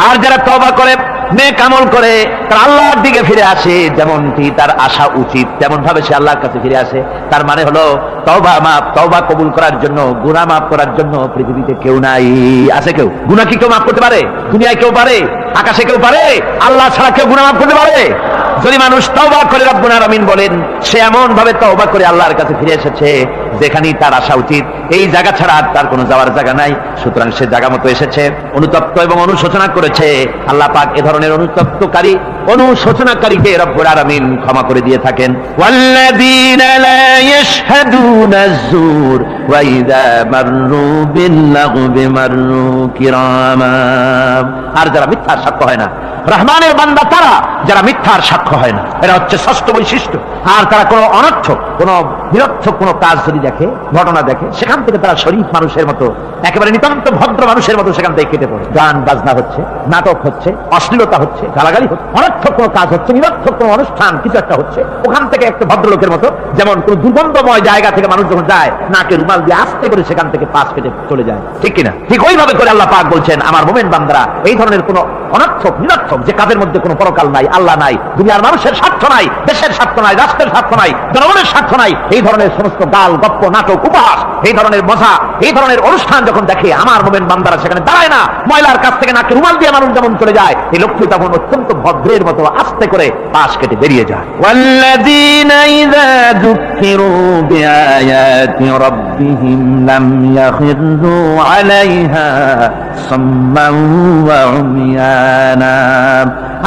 আর যারা তওবা করে নেক আমল করে তার আল্লাহর দিকে ফিরে আসে, যেমনটি তার আশা উচিত তেমন ভাবে সে আল্লাহর কাছে ফিরে আসে। তার মানে হলো তওবা মাফ, তওবা কবুল করার জন্য, গুনাহ মাফ করার জন্য পৃথিবীতে কেউ নাই। আছে কেউ? গুনাহ কি কেউ মাফ করতে পারে? দুনিয়ায় কেউ পারে? আকাশে কেউ পারে? আল্লাহ ছাড়া কেউ গুনাহ মাফ করতে পারে? যদি মানুষ তওবা করে, রব্বুল আলামিন বলেন সে এমন ভাবে তওবা করে আল্লাহর কাছে ফিরে এসেছে যেখানেই তার আসা উচিত, এই জায়গা ছাড়া আর তার কোনো যাওয়ার জায়গা নাই। সুতরাং সে জায়গা মতো এসেছে, অনুতপ্ত এবং অনুশোচনা করেছে। আল্লাহ পাক এ ধরনের অনুতপ্তকারী, অনুশোচনাকারীকে রব্বুল আলামিন ক্ষমা করে দিয়ে থাকেন। ওয়াল্লাযীনা লা ইয়াশহাদুনা আয-যুর ওয়া ইযা মাররু বিল-লাগবি মাররু কিরামা। আর যারা মিথ্যার সাক্ষ্য হয় না, রহমানের বান্দা তারা যারা মিথ্যার সাক্ষ্য হয় না, এরা হচ্ছে ষষ্ঠ বৈশিষ্ট্য। আর তারা কোনো অনর্থক, কোনো নিরর্থক কোনো কাজ যদি দেখে, ঘটনা দেখে, সেখান থেকে তারা শরীফ মানুষের মতো, একেবারে নিতান্ত ভদ্র মানুষের মতো সেখান থেকে কেটে পড়ে। গান বাজনা হচ্ছে, নাটক হচ্ছে, অশ্লীলতা হচ্ছে, গালাগালি হচ্ছে, অনর্থক কোনো কাজ হচ্ছে, নিরর্থক কোনো অনুষ্ঠান কিছু একটা হচ্ছে, ওখান থেকে একটা ভদ্রলোকের মতো, যেমন কোন দুর্গন্ধময় জায়গা থেকে মানুষ যখন যায় নাকে রুমাল দিয়ে আস্তে করে সেখান থেকে পাশ কেটে চলে যায়, ঠিক কিনা? ঠিক ওইভাবে করে আল্লাহ পাক বলছেন আমার মুমিন বান্দারা এই ধরনের কোনো অনর্থক, নিরর্থক, যে কাজের মধ্যে কোনো পরকাল নাই, আল্লাহ নাই, দুনিয়ার মানুষের স্বার্থ নাই, দেশের স্বার্থ নাই, রাষ্ট্রের স্বার্থ নাই, জনগণের স্বার্থ নাই, এই ধরনের সমস্ত গাল গপ্প, নাটক, উপহাস, এই ধরনের মজা, এই ধরনের অনুষ্ঠান যখন দেখে আমার মুমিন বান্দারা সেখানে দাঁড়ায় না। ময়লার কাছ থেকে নাকে রুমাল দিয়ে মানুষ যেমন চলে যায়, এই লোকটি তখন অত্যন্ত ভদ্রের মতো আস্তে করে পাশ কেটে বেরিয়ে যায়। ওয়াল্লাযীনা ইযা যুক্কিরু বিআয়াতি রাব্বিহিম লাম ইয়াখিরু আলাইহা সাম্মান ওয়া উমিয়ানা।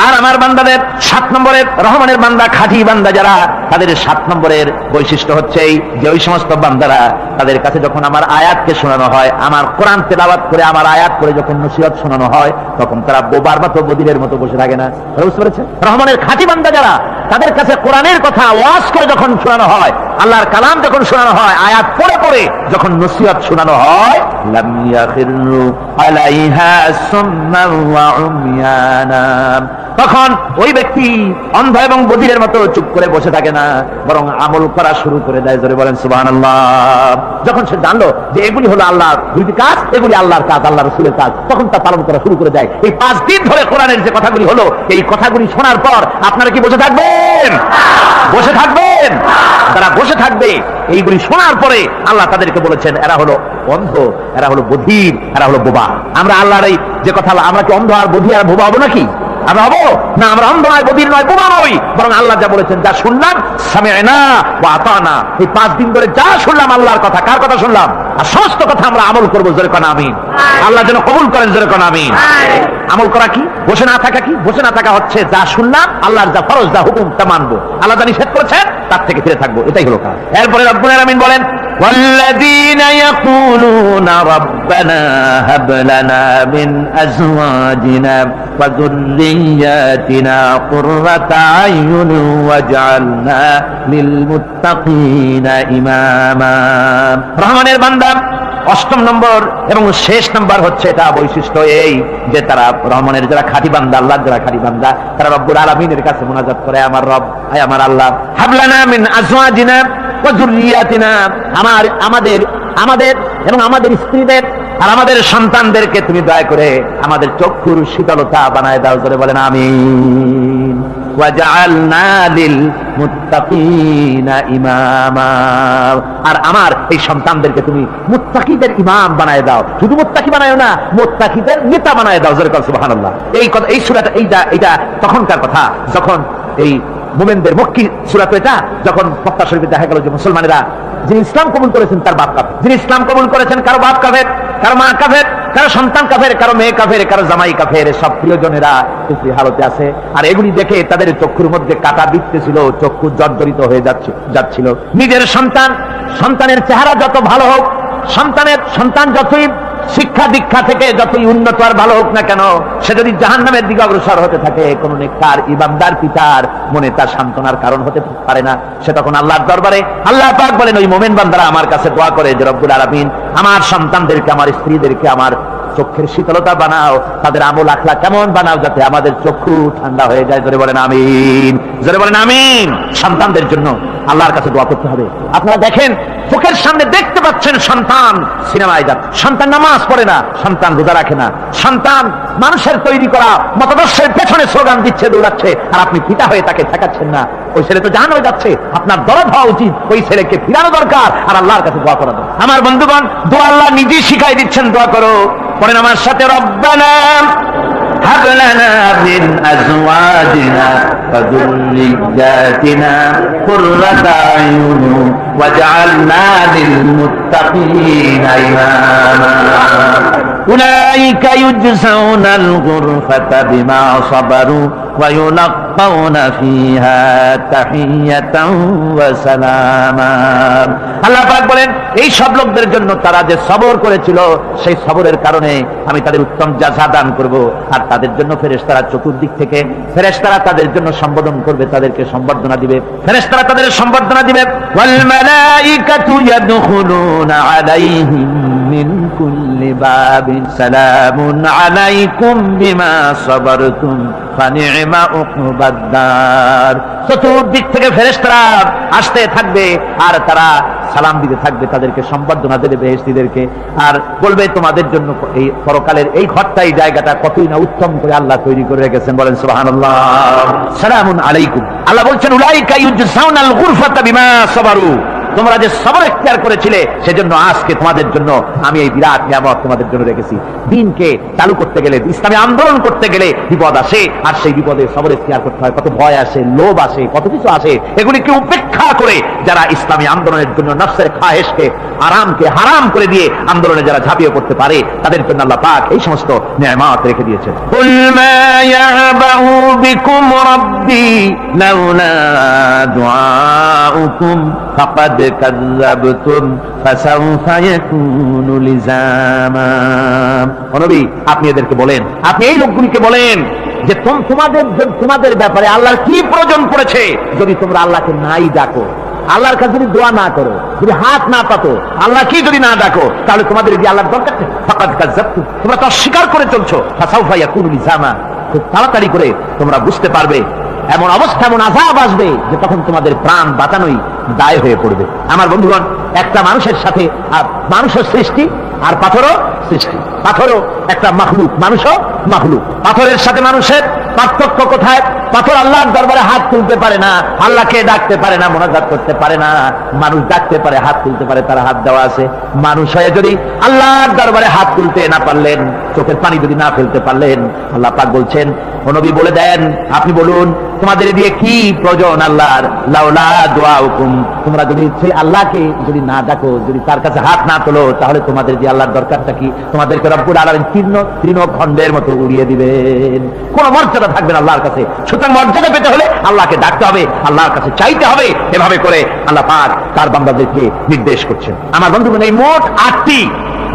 আর আমার বান্দাদের 7 নম্বরের, রহমানের বান্দা, খাঁটি বান্দা যারা, তাদের 7 নম্বরের বৈশিষ্ট্য হচ্ছে যে ওই সমস্ত বান্দারা তাদের কাছে যখন আমার আয়াতকে শোনানো হয়, আমার কোরআন তেলাওয়াত করে আমার আয়াত করে যখন নসিহত শোনানো হয়, তখন তারা বোবার মতো, বধিরের মতো বসে থাকে না। বুঝতে পেরেছেন? রহমানের খাঁটি বান্দা যারা, তাদের কাছে কোরআনের কথা ওয়াজ করে যখন শোনানো হয়, আল্লাহর কালাম যখন শোনানো হয়, আয়াত পড়ে পড়ে যখন নসিহত শোনানো হয়, লাম ইয়াখিরু আলাইহা সাম্মান ওয়া উমিয়ানা, তখন ওই ব্যক্তি অন্ধ এবং বধিরের মতো চুপ করে বসে থাকে না, বরং আমল করা শুরু করে দেয়। জোরে বলেন সুবহানাল্লাহ। যখন সে জানলো যে এগুলি হলো আল্লাহর দুইটি কাজ, এগুলি আল্লাহর কাজ, আল্লাহ রাসূলের কাজ, তখন তা পালন করা শুরু করে দেয়। এই 5 দিন ধরে কোরআনের যে কথাগুলি হলো, এই কথাগুলি শোনার পর আপনারা কি বসে থাকবেন? বসে থাকবেন? তারা বসে থাকবে। এইগুলি শোনার পরে আল্লাহ তাদেরকে বলেছেন এরা হলো অন্ধ, এরা হলো বধির, এরা হলো বোবা। আমরা আল্লাহর এই যে কথা, আমরা কি অন্ধ আর বধির আর বোবা হবো নাকি? আমরা হবো না? আমরা অন্ধ নয়, বধির নয়, বোমা নই, বরং আল্লাহ যা বলেছেন, যা শুনলাম সামি'না ওয়া আতানা, এই 5 দিন ধরে যা শুনলাম আল্লাহর কথা, কার কথা শুনলাম? আর সমস্ত কথা আমরা আমল করবো। জোরে কোন আমিন। আল্লাহ যেন কবুল করেন। জোরে কোন আমিন। আমল করা কি? বসে না থাকা কি? বসে না থাকা হচ্ছে যা শুনলাম, আল্লাহর যা ফরজ, যা হুকুম, তা মানবো। আল্লাহ যা নিষেধ করেছেন তার থেকে ফিরে থাকবো, এটাই হলো কাজ। এরপরে রব্বুল আলামিন বলেন والذين يقولون ربنا هب لنا من أزواجنا وذرياتنا قرة أعين واجعلنا للمتقين إماما। রহমানের বান্দা 8 নম্বর এবং শেষ নম্বর হচ্ছে এটা বৈশিষ্ট্য এই যে তারা রহমানের যারা খাঁটি বান্দা, আল্লাহর যারা খাঁটি বান্দা, তারা রব্বুল আলামিনের কাছে মুনাজাত করে, আমার রব, আয় আমার আল্লাহ, হাবলানা মিন আজওয়াজিনা ওয়া যুররিয়াতিনা, আমাদের এবং আমাদের স্ত্রীদের আর আমাদের সন্তানদেরকে তুমি দয়া করে আমাদের চক্ষুর শীতলতা বানায় দাও। জোরে বলেন আমিন। ওয়াজআলনা লিল মুত্তাকিনা ইমামা, আর আমার এই সন্তানদেরকে তুমি মুত্তাকিদের ইমাম বানায় দাও। শুধু মুত্তাকি বানায় না, মুত্তাকিদের নেতা বানায় দাও। জোরে বলেন সুবহানাল্লাহ। এই কথা, এই সূরাটা, এইটা তখনকার কথা যখন এই মুমিনদের মক্কি সূরা, তো এটা যখন মক্কা শরীফে দেখা গেল যে মুসলমানেরা যিনি ইসলাম কবুল করেছেন তার বাপ কাফের, যিনি ইসলাম কবুল করেছেন কারো বাপ কাফের, কারো মা কাফের, কারো সন্তান কাফের, কারো মেয়ে কাফের, কারো জামাই কাফের, সব প্রিয়জনেরা কুফরি হালতে আছে। আর এগুলি দেখে তাদের চক্ষুর মধ্যে কাটা বিঁধতেছিল, চক্ষু জর্জরিত হয়ে যাচ্ছিল। নিজের সন্তানের চেহারা যত ভালো হোক, সন্তান যতই শিক্ষা দীক্ষা থেকে যতই উন্নত আর ভালো হোক না কেন, সে যদি জাহান্নামের দিকে অগ্রসর হতে থাকে, কোন নেককার ইমানদার পিতার মনে তার সান্ত্বনার কারণ হতে পারে না। সে তখন আল্লাহর দরবারে, আল্লাহ পাক বলেন ওই মুমিন বান্দারা আমার কাছে দোয়া করে যে রব্বুল আলামিন আমার সন্তানদেরকে, আমার স্ত্রীদেরকে আমার চোখের শীতলতা বানাও, তাদের আমল আখলাক কেমন বানাও যাতে আমাদের চক্ষু ঠান্ডা হয়ে যায়। জোরে বলেন আমিন, জোরে বলেন আমিন। সন্তানদের জন্য আল্লাহর কাছে দোয়া করতে হবে। আপনারা দেখেন চোখের সামনে দেখতে পাচ্ছেন সন্তান সিনেমায় যাচ্ছে, সন্তান নামাজ পড়ে না, সন্তান রোজা রাখে না, সন্তান মানুষের তৈরি করা মতাদর্শের পেছনে স্লোগান দিচ্ছে, দৌড়াচ্ছে, আর আপনি পিতা হয়ে তাকে ঠেকাচ্ছেন না। ওই ছেলে তো জাহান্নামে যাচ্ছে, আপনার দরদ হওয়া উচিত, ওই ছেলেকে ফিরানো দরকার আর আল্লাহর কাছে দোয়া করা দরকার। আমার বন্ধুগণ, দোয়া আল্লাহ নিজেই শিখাই দিচ্ছেন, দোয়া করো। পড়েন আমার সাথে, রব্বানা হাব লানা মিন আজওয়াজিনা ওয়া যুররিয়াতিনা কুররাতা আয়ুন ওয়াজআলনা লিল মুত্তাকিনা ইমামা উলাইকা ইউজসাউনাল গুরফাতা বিমা সাবারু ওয়া ইউলাক্কাউনা ফিহা তাহিয়াতান ওয়া সালামা। আল্লাহ পাক বলেন এই সব লোকদের জন্য তারা যে সবর করেছিল, সেই সবরের কারণে আমি তাদের উত্তম জাযা দান করব। আর তাদের জন্য ফেরেশতারা চতুর্দিক থেকে ফেরেশতারা তাদের জন্য সম্বোধন করবে, তাদেরকে সম্বর্ধনা দিবে, ফেরেশতারা তাদের সম্বর্ধনা দিবে। ওয়াল মালাইকাতু ইয়াদখুলুনা আলাইহিম মিন কুল্লি বাবিন সালামুন আলাইকুম বিমা সাবারতুম ফানি'মা উকবাদ দার। চতুর্দিক থেকে ফেরেশতারা আসতে থাকবে আর তারা সালাম দিতে থাকবে, তাদেরকে সম্বর্ধনা দেবে বেহেশতীদেরকে, আর বলবে তোমাদের জন্য এই পরকালের এই ঘরটা, এই জায়গাটা কতই না উত্তম করে আল্লাহ তৈরি করে রেখেছেন। বলেন সুবহানাল্লাহ। সালামুন আলাইকুম। আল্লাহ বলছেন উলাইকা ইউজসাউনাল গুরফাতা বিমা সাবারু, তোমরা যে সবর ইখতিয়ার করেছিলে সেজন্য আজকে তোমাদের জন্য আমি এই বিরাট নিয়ামত তোমাদের জন্য রেখেছি। দিনকে চালু করতে গেলে, ইসলামী আন্দোলন করতে গেলে বিপদ আসে, আর সেই বিপদে সবর ইখতিয়ার করতে হয়। কত ভয় আসে, লোভ আসে, কত কিছু আসে, এগুলিকে উপেক্ষা করে যারা ইসলামী আন্দোলনের জন্য নফসের খায়েশকে, আরামকে হারাম করে দিয়ে আন্দোলনে যারা ঝাঁপিয়ে পড়তে পারে, তাদের জন্য আল্লাহ পাক এই সমস্ত নিয়ামত রেখে দিয়েছেন। কুল মা ইয়াবাউ বিকুম রাব্বি লাউলা দুআউকুম ফাকাদ কাযাবতুম ফাসাউফা ইয়াকুনু লিজামা। নবী আপনি এদেরকে বলেন, আপনি এই লোকগুলিকে বলেন যে তোমাদের ব্যাপারে আল্লাহর কি প্রয়োজন পড়েছে যদি তোমরা আল্লাহকে নাই ডাকো, আল্লাহর কাছে যদি দোয়া না করো, যদি হাত না পাতো, আল্লাহ কি যদি না ডাকো, তাহলে তোমাদের যদি আল্লাহর দরকার নেই। ফাকাদ কাযাবতুম, তোমরা তো অস্বীকার করে চলছো। ফাসাউফা ইয়াকুনু লিজামা, খুব তাড়াতাড়ি করে তোমরা বুঝতে পারবে, এমন অবস্থা, এমন আযাব আসবে যে তখন তোমাদের প্রাণ বাঁচানোই দায় হয়ে পড়বে। আমার বন্ধুগণ, একটা মানুষের সাথে মানুষের সৃষ্টি আর পাথরও সৃষ্টি, পাথরও একটা মাখলুক, মানুষও মাখলুক। পাথরের সাথে মানুষের পার্থক্য কোথায়? পাথর আল্লাহর দরবারে হাত তুলতে পারে না, আল্লাহকে ডাকতে পারে না, মোনাজাত করতে পারে না। মানুষ ডাকতে পারে, হাত তুলতে পারে, তার হাত দেওয়া আছে। মানুষ হয়ে যদি আল্লাহর দরবারে হাত তুলতে না পারলেন, চোখের পানি যদি না ফেলতে পারলেন, আল্লাহ পাক বলছেন, ও নবী বলে দেন, আপনি বলুন তোমাদের দিয়ে কি প্রয়োজন আল্লাহর? লাউলা দুআউকুম, তোমরা যদি আল্লাহকে যদি না ডাকো, যদি তার কাছে হাত না তোলো, তাহলে তোমাদের যে আল্লাহর দরকারটা কি? তোমাদেরকে রব্বুল আলামিন তৃণখণ্ডের মতো উড়িয়ে দিবেন, কোন মর্যাদা থাকবে না আল্লাহর কাছে। সুতরাং মর্যাদা পেতে হলে আল্লাহকে ডাকতে হবে, আল্লাহর কাছে চাইতে হবে। এভাবে করে আল্লাহ পাক তার বান্দাদেরকে নির্দেশ করছেন। আমার বন্ধুগণ, এই মোট 8টি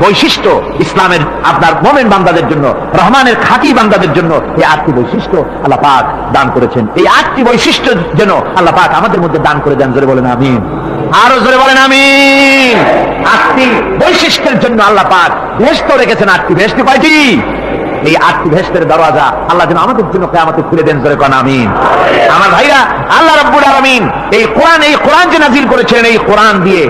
বৈশিষ্ট্য ইসলামের আপনার মুমিন বান্দাদের জন্য, রহমানের খাঁটি বান্দাদের জন্য এই 8টি বৈশিষ্ট্য আল্লাহ পাক দান করেছেন। এই 8টি বৈশিষ্ট্য যেন আল্লাহ পাক আমাদের মধ্যে দান করে দেন। জোরে বলেন আমিন, আরো জোরে বলেন আমিন। 8টি বৈশিষ্ট্যের জন্য আল্লাহ পাক বেহেশত রেখেছেন। 8টি বেহেশত কয়টি? এই 8টি বেহেশতের দরওয়াজা আল্লাহ যেন আমাদের জন্য কিয়ামতে খুলে দেন। জোরে কোন আমিন। আমার ভাইরা, আল্লাহ রাব্বুল আলামিন এই কোরআন যে নাযিল করেছিলেন, এই কোরআন দিয়ে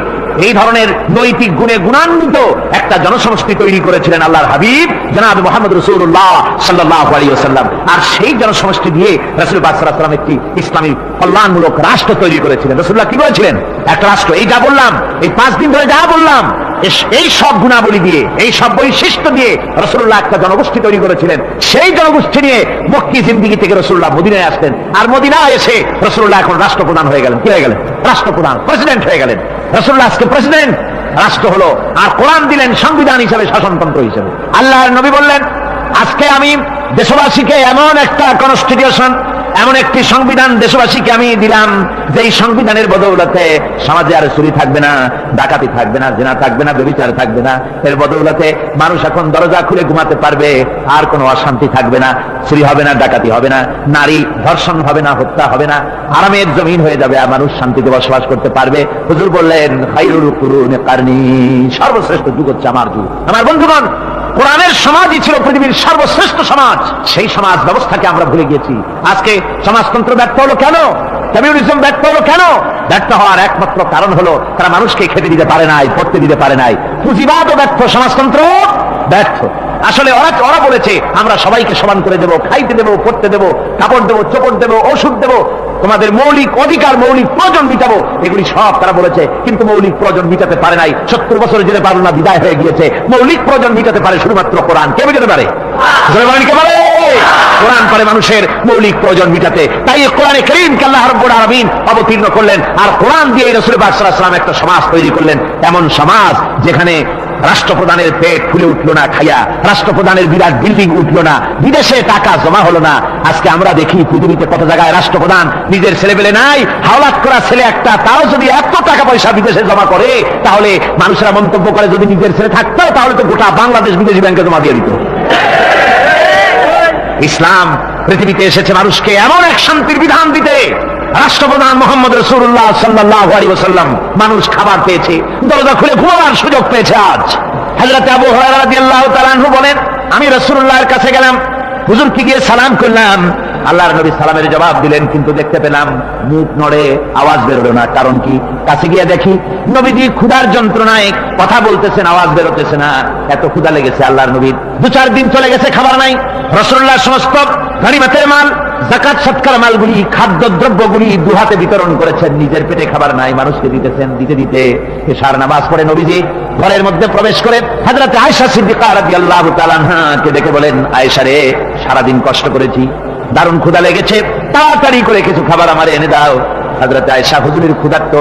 এই ধরনের নৈতিক গুণে গুণান্বিত একটা জনসমষ্টি তৈরি করেছিলেন আল্লাহর হাবিব জনাব মুহাম্মদ রাসূলুল্লাহ সাল্লাল্লাহু আলাইহি ওয়াসাল্লাম। আর সেই জনসমষ্টি দিয়ে রাসূল পাক সাল্লাল্লাহু আলাইহি ওয়াসাল্লাম একটি ইসলামী কল্যাণমূলক রাষ্ট্র তৈরি করেছিলেন। রাসূলুল্লাহ কি বলেছিলেন? একটা রাষ্ট্র, এই যা বললাম, এই 5 দিন ধরে যা বললাম, এই সব গুণাবলী দিয়ে, এই সব বৈশিষ্ট্য দিয়ে রাসূলুল্লাহ একটা জনগোষ্ঠী তৈরি করেছিলেন। সেই জনগোষ্ঠী নিয়ে মক্কি জিন্দেগি থেকে রাসূলুল্লাহ মদিনায় আসলেন। আর মদিনায় এসে রাসূলুল্লাহ এখন রাষ্ট্রপ্রধান হয়ে গেলেন। কি হয়ে গেলেন? রাষ্ট্রপ্রধান, প্রেসিডেন্ট হয়ে গেলেন। রাসূলুল্লাহ আজকে প্রেসিডেন্ট, রাষ্ট্র হলো, আর কোরআন দিলেন সংবিধান হিসেবে, শাসনতন্ত্র হিসেবে। আল্লাহর নবী বললেন, আজকে আমি দেশবাসীকে এমন একটা কনস্টিটিউশন, এমন একটি সংবিধান দেশবাসীকে আমি দিলাম, যে সংবিধানের বদৌলতে সমাজে আর চুরি থাকবে না, ডাকাতি থাকবে না, জিনা থাকবে না, ব্যভিচার থাকবে না। এর বদৌলতে মানুষ এখন দরজা খুলে ঘুমাতে পারবে, আর কোনো অশান্তি থাকবে না, চুরি হবে না, ডাকাতি হবে না, নারী ধর্ষণ হবে না, হত্যা হবে না, আরামের জমিন হয়ে যাবে, আর মানুষ শান্তিতে বসবাস করতে পারবে। হুজুর বললেন, খায়রুল কুরুনি কারনি, সর্বশ্রেষ্ঠ যুগ হচ্ছে আমার যুগ। আমার বন্ধুগণ, কোরআনের সমাজই ছিল পৃথিবীর সর্বশ্রেষ্ঠ সমাজ। সেই সমাজ ব্যবস্থাকে আমরা ভুলে গিয়েছি। আজকে সমাজতন্ত্র ব্যর্থ হলো কেন? কমিউনিজম ব্যর্থ হলো কেন? ব্যর্থ হওয়ার একমাত্র কারণ হলো তারা মানুষকে খেতে দিতে পারে নাই, পড়তে দিতে পারে নাই। পুঁজিবাদও ব্যর্থ, সমাজতন্ত্র ব্যর্থ। আসলে ওরা বলেছে আমরা সবাইকে সমান করে দেবো, খাইতে দেবো, পড়তে দেবো, কাপড় দেবো, চোপড় দেবো, ওষুধ দেবো, তোমাদের মৌলিক অধিকার, মৌলিক প্রয়োজন মিটাবো, এগুলি সব তারা বলেছে। কিন্তু মৌলিক প্রয়োজন মিটাতে পারে নাই। 70 বছর জেলে পারল না, বিদায় হয়ে গিয়েছে। মৌলিক প্রয়োজন মিটাতে পারে শুধুমাত্র কোরআন। কে মিটাতে পারে? কোরআন পারে মানুষের মৌলিক প্রয়োজন মিটাতে। তাই কোরআনে কারীমকে আল্লাহ রাব্বুল আলামিন অবতীর্ণ করলেন, আর কোরআন দিয়ে রাসূল পাক সাল্লাল্লাহু আলাইহি ওয়াসাল্লাম একটা সমাজ তৈরি করলেন, এমন সমাজ যেখানে রাষ্ট্রপ্রধানের পেট ফুলে উঠলো না খাইয়া, রাষ্ট্রপ্রধানের বিরাট বিল্ডিং উঠলো না, বিদেশে টাকা জমা হলো না। আজকে আমরা দেখি পৃথিবীতে কত জায়গায় রাষ্ট্রপ্রধান নিজের ছেলেপেলে নাই, হাওলাত করা ছেলে একটা, তাও যদি এত টাকা পয়সা বিদেশে জমা করে, তাহলে মানুষেরা মন্তব্য করে যদি নিজের ছেলে থাকতো তাহলে তো গোটা বাংলাদেশ বিদেশি ব্যাংকে জমা দিয়ে দিত। ইসলাম পৃথিবীতে এসেছে মানুষকে এমন এক শান্তির বিধান দিতে। রাষ্ট্রপ্রধান মুহাম্মদ রাসূলুল্লাহ সাল্লাল্লাহু আলাইহি ওয়াসাল্লাম, মানুষ খাবার পেয়েছে, দরজা খুলে ঘুমাবার সুযোগ পেয়েছে। আজ হযরত আবু হুরায়রা রাদিয়াল্লাহু তাআলা আনহু বলেন, আমি রাসূলুল্লাহর কাছে গেলাম, হুজুরকে গিয়ে সালাম করলাম। আল্লাহর নবী সালামের জবাব দিলেন, কিন্তু দেখতে পেলাম মুখ নড়ে, আওয়াজ বেরোলো না। কারণ কি? কাছে গিয়ে দেখি নবীজি ক্ষুধার যন্ত্রণায় কথা বলতেছেন, আওয়াজ বেরোতেছে না। এত ক্ষুধা লেগেছে আল্লাহর নবীর। 2-4 দিন চলে গেছে, খাবার নাই। রাসূলুল্লাহ সমস্ত গনিমতের মাল, যাকাত সদকার মালগুলি, খাদ্য দ্রব্যগুলি 2 হাতে বিতরণ করেছেন। নিজের পেটে খাবার নাই, মানুষকে দিতেছেন। দিতে দিতে এশার নামাজ পড়ে নবীজি ঘরের মধ্যে প্রবেশ করে হযরত আয়েশা সিদ্দিকা রাদিয়াল্লাহু তাআলা আনহাকে ডেকে বলেন, আয়েশা রে, সারাদিন কষ্ট করেছি, দারুণ ক্ষুধা লেগেছে, তাড়াতাড়ি করে কিছু খাবার আমারে এনে দাও। হযরত আয়েশা হুজুরের ক্ষুধার্ত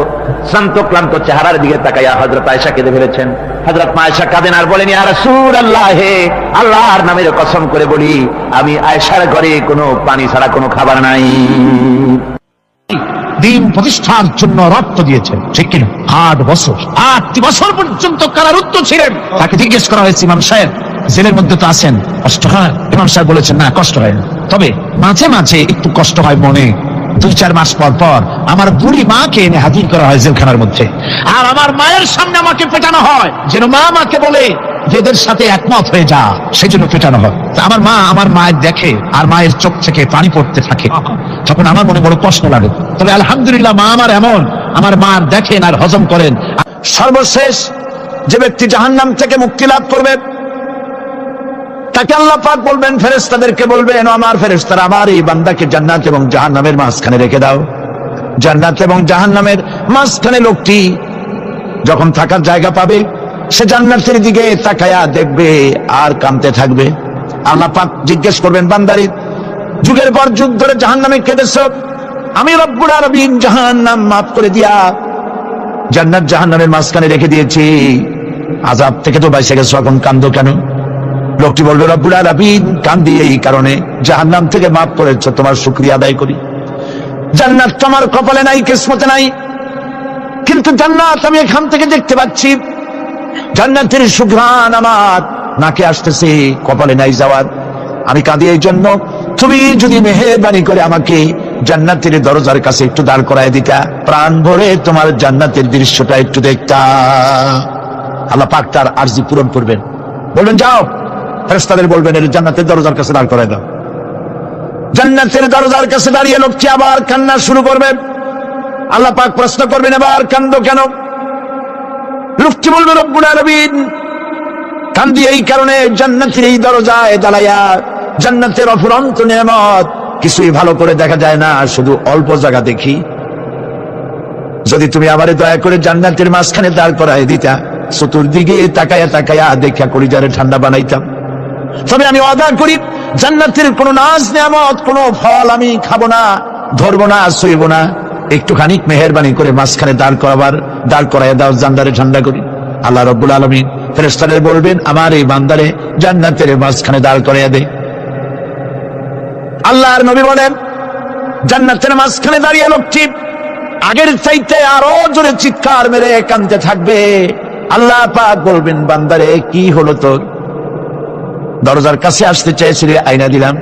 শ্রান্ত ক্লান্ত চেহারার দিকে তাকাইয়া হযরত আয়েশা কেঁদে ফেলেছেন। হযরত আয়েশা কাঁদেন আর বলেন, ইয়া রাসূলুল্লাহ, হে আল্লাহর নামের কসম করে বলি, আমি আয়েশার ঘরে কোনো পানি ছাড়া কোনো খাবার নাই। দিন প্রতিষ্ঠার জন্য রক্ত দিয়েছেন, ঠিক কিনা? 8 বছর, 8 বছর পর্যন্ত কারারুদ্ধ ছিলেন। তাকে জিজ্ঞেস করা হয়েছে, ইমাম সাহেব জেলের মধ্যে তো আছেন, কষ্ট হয়? ইমাম সাহেব বলেছেন, না, কষ্ট হয় না, তবে মাঝে মাঝে একটু কষ্ট হয় মনে। 2-4 মাস পর পর আমার বুড়ি মাকে এনে হাজির করা হয় জেলখানার মধ্যে, আর আমার মায়ের সামনে আমাকে পেটানো হয়, যেন মা আমাকে বলে যে এদের সাথে একমত হয়ে যা, সেই জন্য পেটানো হয়। আমার মা আমার মায়ের দেখে, আর মায়ের চোখ থেকে পানি পড়তে থাকে, তখন আমার মনে বড় কষ্ট লাগে। তবে আলহামদুলিল্লাহ, মা আমার এমন, আমার মা দেখেন আর হজম করেন। সর্বশেষ যে ব্যক্তি জাহান্নাম থেকে মুক্তি লাভ করবে, তাকে আল্লাহ পাক বলবেন, ফেরেশতাদেরকে বলবেন, আমার ফেরেশতারা আমার এই বান্দাকে জান্নাত এবং জাহান্নামের মাঝখানে রেখে দাও। জান্নাত এবং জাহান্নামের মাঝখানে লোকটি যখন থাকার জায়গা পাবে, সে জান্নাতের দিকে তাকায়া দেখবে আর কাঁদতে থাকবে। আল্লাহ পাক জিজ্ঞেস করবেন, বান্দারে, যুগের পর যুগ ধরে জাহান্নামে কেঁদেছ, আমি রব্বুল আলামিন জাহান্নাম মাফ করে দিয়া জান্নাত জাহান্নামের মাঝখানে রেখে দিয়েছি, আযাব থেকে তো বাইসে গেছো, এখন কান্দো কেন? লোকটি বলবে, রব্বুল আলামিন, কান্দি এই কারণে, জাহান্নাম থেকে মাফ করেছ, তোমার শুকরিয়া আদায় করি। জান্নাত তোমার কপালে নাই, কিসমতে নাই, কিন্তু জান্নাত আমি এখান থেকে দেখতে পাচ্ছি। জান্নাতের সুঘ্রাণ আমার নাকে আসতেছে, কপালে নাই যাওয়ার। আমি কাঁদি এই জন্য, তুমি যদি মেহেরবানি করে আমাকে জান্নাতের দরজার কাছে একটু দাঁড় করায় দিতা, প্রাণ ভরে তোমার জান্নাতের দৃশ্যটা একটু দেখতা। আল্লাহ পাক তার আরজি পূরণ করবেন, বলবেন, যাও। ফেরেশতাদের বলবেন, এর জান্নাতের দরজার কাছে দাঁড় করায় দাও। জান্নাতের দরজার কাছে দাঁড়িয়ে লোকটি আবার কান্না শুরু করবে। আল্লাহ পাক প্রশ্ন করবেন, এবার কান্দো কেন? লোকটি বলবে, রব্বুল আলামিন, কান্দি এই কারণে, জান্নাতের এই দরজায় দাঁড়াইয়া জান্নাতের অফুরন্ত নেয়ামত কিছুই ভালো করে দেখা যায় না, শুধু অল্প জায়গা দেখি। যদি তুমি আমারে দয়া করে জান্নাতের মাঝখানে দাঁড় করায় দিতা, চতুর্দিকে তাকায়া তাকায়া দেখা কলিজারে ঠান্ডা বানাইতাম। তবে আমি ওয়াদা করি, জান্নাতের কোনো নাজ নেয়ামত, কোনো ফল আমি খাবো না, ধরবো না, ছুঁইব না। একটুখানি মেহেরবানি করে মাঝখানে দাঁড় করাবার দাঁড় করাইয়া দাও, জান্নারে ঠান্ডা করি। আল্লাহ রাব্বুল আলামিন ফেরেশতাদের বলবেন, আমার এই বান্দারে জান্নাতের মাঝখানে দাঁড় করাইয়া দে। আল্লাহর নবী বলেন, জান্নাতের মাঝখানে দাঁড়িয়ে লোকটি আগের চাইতে আরো জোরে চিৎকার মেরে কাঁদতে থাকবে। আল্লাহ পাক বলবেন, বান্দারে কি হলো তোর? দরজার কাছে আসতে চাইছিলে, আয়না দিলাম।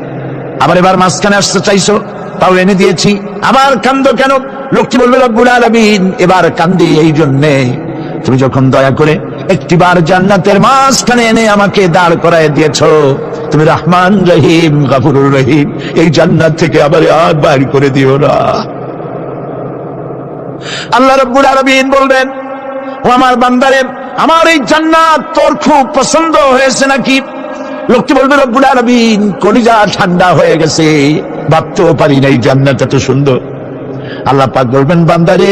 আবার এবার মাঝখানে আসতে চাইছো, তাও এনে দিয়েছি। আবার কান্দো কেন? লোকটি বলবে, রব্বুল আলামিন এবার কান্দি এই জন্যে, তুমি যখন দয়া করে একটিবার জান্নাতের মাঝখানে এনে আমাকে দাঁড় করায় দিয়েছো, তুমি রহমান রহিম গফুরুর রহিম, এই জান্নাত থেকে আবার আর বাইর করে দিও না। আল্লাহ রাব্বুল আলামিন বলবেন, ও আমার বান্দারে, আমার এই জান্নাত তোর খুব পছন্দ হয়েছে নাকি? লোকটি বলবে, রব্বুল আলামিন কলিজা ঠান্ডা হয়ে গেছে, ভাবতেও পারি না এই জান্নাত এত সুন্দর। আল্লাহ পাক বলবেন, বান্দারে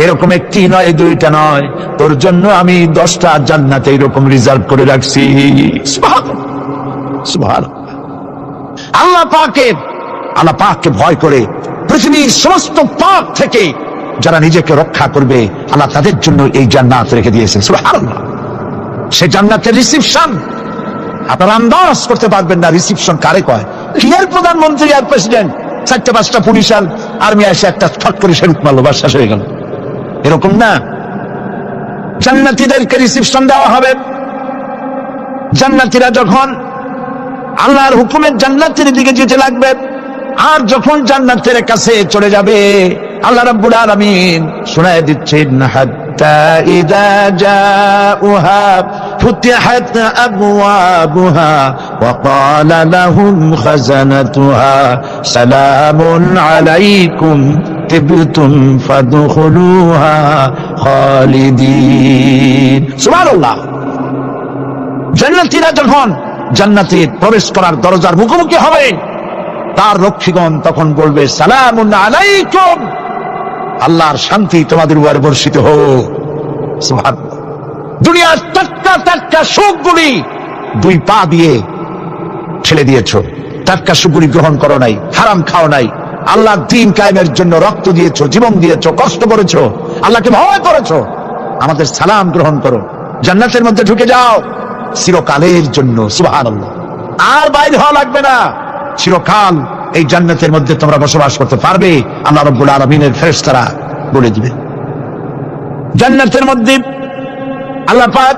এরকম একটি নয়, দুইটা নয়, তোর জন্য আমি 10টা জান্নাত এরকম রিজার্ভ করে রাখছি। সুবহানাল্লাহ, সুবহানাল্লাহ। আল্লাহ পাককে ভয় করে পৃথিবীর সমস্ত পাপ থেকে যারা নিজেকে রক্ষা করবে, আল্লাহ তাদের জন্য এই জান্নাত রেখে দিয়েছেন। সুবহানাল্লাহ। সে জান্নাতের রিসিপশন আপনারা আন্দাজ করতে পারবেন না। রিসিপশন কারে কয়? কি এর প্রধানমন্ত্রী আর প্রেসিডেন্ট, 4-5টা পুলিশ আর আর্মি এসে একটা ছট করে শেরুক মারলো, বাস শেষ হয়ে গেল, এরকম না। জান্নাতীদেরকে রিসিপশন দেওয়া হবে। জান্নাতীরা যখন আল্লাহর হুকুমের জান্নাতের দিকে যেতে লাগবে, আর যখন জান্নাতের কাছে চলে যাবে, আল্লাহ রাব্বুল আলামিন শোনায় দিচ্ছেন, হাত্তা ইযা জাউহা ফুতিহাত আবওয়াবুহা ওয়া ক্বালা লাহুম খাজানাতুহা সালামুন আলাইকুম তিবতুম ফাদখুলুহা খালিদিন। সুবহানাল্লাহ। জান্নাতীরা যখন জান্নাতে প্রবেশ করার দরজার মুখোমুখি হবে, তার রক্ষীগণ তখন বলবে, সালামুন আলাইকুম, আল্লাহর শান্তি তোমাদের উপর বর্ষিত হোক। সুবহানাল্লাহ। দুনিয়ার টাটকা সুখগুলি 2 পা দিয়ে ঠেলে দিয়েছো, টাটকা সুখগুলি গ্রহণ করো নাই, হারাম খাও নাই, আল্লাহর দ্বীন কায়েমের জন্য রক্ত দিয়েছো, জীবন দিয়েছো, কষ্ট করেছো, আল্লাহকে ভয় করেছো। আমাদের সালাম গ্রহণ করো, জান্নাতের মধ্যে ঢুকে যাও চিরকালের জন্য। সুবহানাল্লাহ। আর বাইরে হওয়া লাগবে না, চিরকাল এই জান্নাতের মধ্যে তোমরা বসবাস করতে পারবে। আল্লাহ রাব্বুল আলামিনের ফেরেশতারা বলে দিবে। জান্নাতের মধ্যে আল্লাহ পাক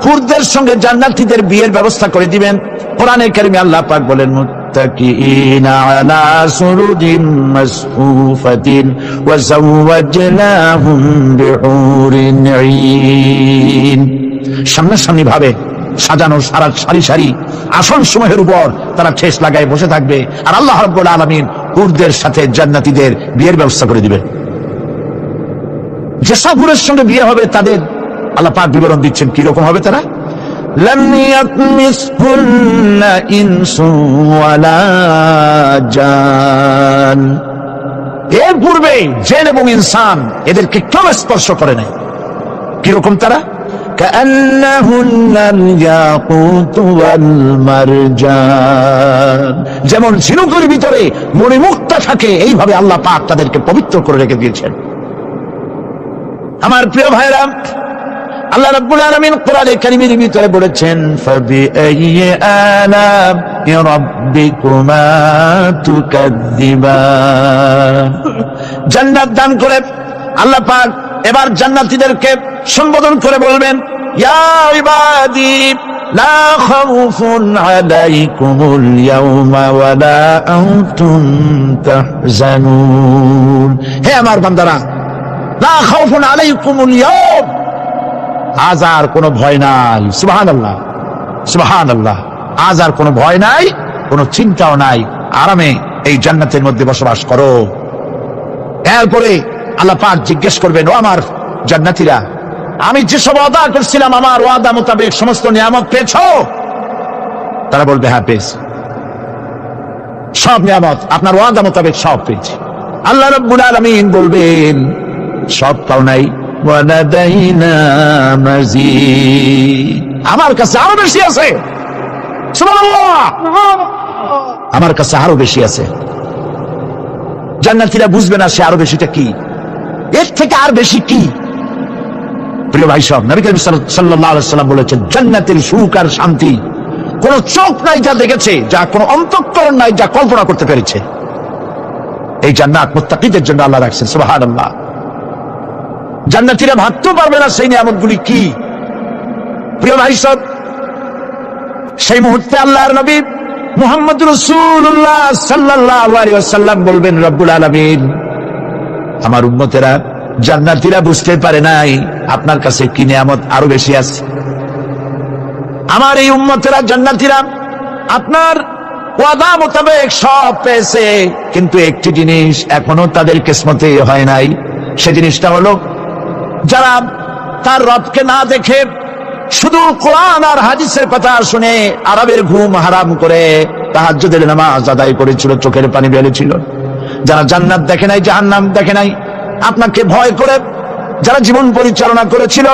হুরদের সঙ্গে জান্নাতীদের বিয়ের ব্যবস্থা করে দিবেন। কোরআনে কারিমে আল্লাহ পাক বলেন, মুত্তাকিইনা আলা সুরুদিন মাসফুফাতিন ওয়া যাওয়াজনাহুম বিহুরিন ঈন। সামনাসামনি ভাবে সাজানো সারি সারি আসন সমূহের উপর তারা ঠেস লাগায় বসে থাকবে, আর আল্লাহ রাব্বুল আলামিন হুরদের সাথে জান্নাতীদের বিয়ের ব্যবস্থা করে দিবেন। যেসব হুরের সঙ্গে বিয়ে হবে তাদের আল্লাহ পাক বিবরণ দিচ্ছেন কিরকম হবে তারা। লাম ইয়াতমিসহুন্না ইনসু ওয়ালা জান। এর পূর্বে জিন এবং ইনসান এদেরকে কেউ স্পর্শ করে নাই। কিরকম তারা? কাআন্নাহুন্নাল ইয়াকুতু ওয়াল মারজান। যেমন ঝিনুকের ভিতরে মণিমুক্তা থাকে, এইভাবে আল্লাহ পাক তাদেরকে পবিত্র করে রেখে দিয়েছেন। আমার প্রিয় ভাইরা, আল্লাহ রাব্বুল আলামিন কোরআনে কারীমের ভিতরে বলেছেন, ফাবিআইয়ি আলা'i রাব্বিকুমা তুকাযযিবান। জান্নাত দান করে আল্লাহ পাক এবার জান্নাতীদেরকে সম্বোধন করে বলবেন, ইয়া ইবাদি লা খাউফুন আলাইকুমুল ইয়াওমা ওয়া লা আনতুম তাহজানুন। হে আমার বান্দারা, লা খাউফুন আলাইকুমুল ইয়াওম, আজ আর কোনো ভয় নাই। সুবহানাল্লাহ, সুবহানাল্লাহ। আজ আর কোনো ভয় নাই, কোনো চিন্তাও নাই, আরামে এই জান্নাতের মধ্যে বসবাস করো। এরপরে আল্লাহ পাক জিজ্ঞেস করবেন, ও আমার জান্নাতীরা, আমি যেসব ওয়াদা করছিলাম আমার ওয়াদা মোতাবেক সমস্ত নিয়ামত পেয়েছো? তারা বলবে, হ্যাঁ পেয়েছি, সব নিয়ামত আপনার ওয়াদা মোতাবেক সব পেয়েছি। আল্লাহ রাব্বুল আলামিন বলবেন, সব পাও নাই, ওয়ালাদাইনা মাজিদ, আমার কাছে আরো বেশি আছে। সুবহানাল্লাহ, আমার কাছে আরো বেশি আছে। জান্নাতীরা বুঝবে না সে আরো বেশিটা কি, এর থেকে আর বেশি কি। প্রিয় ভাই সব, নবী করিম সাল্লাল্লাহু আলাইহি ওয়াসাল্লাম বলেছেন, জান্নাতের সুখ আর শান্তি কোন চোখ নাই যা দেখেছে, যা কোন অন্তঃকরণ নাই যা কল্পনা করতে পেরেছে। এই জান্নাত মুত্তাকিদের জন্য আল্লাহ রাখছেন, সুবহানাল্লাহ। জান্নাতীরা ভাবতেও পারবে না সেই নিয়ামতগুলি কি। প্রিয় ভাই সব, সেই মুহূর্তে আল্লাহর নবী মুহাম্মদ রাসূলুল্লাহ সাল্লাল্লাহু আলাইহি ওয়াসাল্লাম বলবেন, রব্বুল আলামিন, আমার উম্মতেরা জান্নাতীরা বুঝতে পারে নাই আপনার কাছে কি নিয়ামত আরো বেশি আছে। আমার এই উম্মতেরা জান্নাতীরা আপনার ওয়াদা মোতাবেক সব পেয়েছে, কিন্তু একটি জিনিস এখনো তাদের কিসমতে হয় নাই। সে জিনিসটা হলো, যারা তার রবকে না দেখে শুধু কোরআন আর হাদিসের কথা শুনে আরবের ঘুম হারাম করে তাহাজ্জুদের নামাজ আদায় করেছিল, চোখের পানি বেরিয়েছিল, যারা জান্নাত দেখে নাই, জাহান্নাম দেখে নাই, আপনাকে ভয় করে যারা জীবন পরিচালনা করেছিল,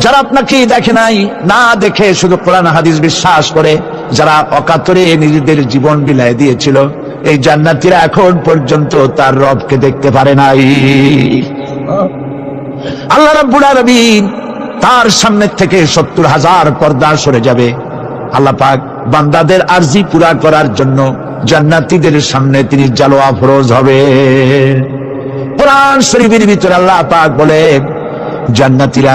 যারা আপনাকে দেখে নাই, না দেখে শুধু কোরআন হাদিস বিশ্বাস করে যারা অকাতরে নিজেদের জীবন বিলায় দিয়েছিল, এই জান্নাতীরা এখন পর্যন্ত তার রবকে দেখতে পারে নাই। আল্লাহ রাব্বুল আলামিন তার সামনে থেকে ৭০,০০০ পর্দা সরে যাবে। আল্লাহ পাক বান্দাদের আরজি পুরা করার জন্য জান্নাতীদের সামনে তিনি জালোয়া ফরজ হবে। কোরআন শরীফের ভিতরে আল্লাহ পাক বলে, জান্নাতীরা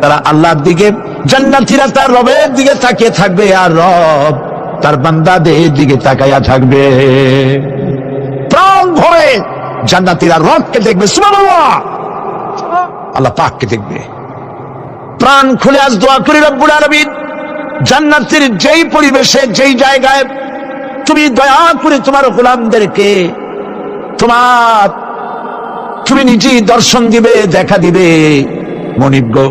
তারা আল্লাহর দিকে, জান্নাতীরা তার রবের দিকে তাকিয়ে থাকবে, আর রব তার বান্দাদের দিকে তাকাইয়া থাকবে। প্রাণ ভরে জান্নাতীরা রবকে দেখবে, সুবহানাল্লাহ, আল্লাহ পাককে দেখবে। প্রাণ খুলে আজ দোয়া করি, রব্বুল আলামিন, জান্নাতের যেই পরিবেশে, যেই জায়গায় তুমি দয়া করে তোমার গোলামদেরকে তুমি নিজেই দর্শন দিবে, দেখা দিবে। মনিব গো,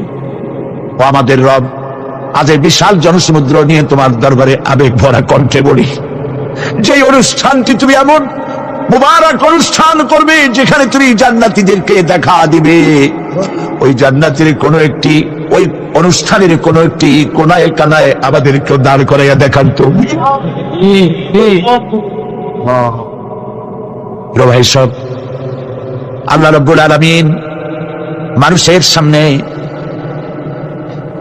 ও আমাদের রব, আজ এই বিশাল জনসমুদ্র নিয়ে তোমার দরবারে আবেগ ভরা কণ্ঠে বলি, যে অনুষ্ঠানটি তুমি এমন মুবারক অনুষ্ঠান করবে যেখানে তুমি জান্নাতীদেরকে দেখা দিবে, ওই জান্নাতের কোন একটি, ওই অনুষ্ঠানের কোন একটি কোনায় কানায় আমাদেরকে দাঁড় করাইয়া দেখান তো। ভাই সব, আল্লাহ রাব্বুল আলামিন মানুষের সামনে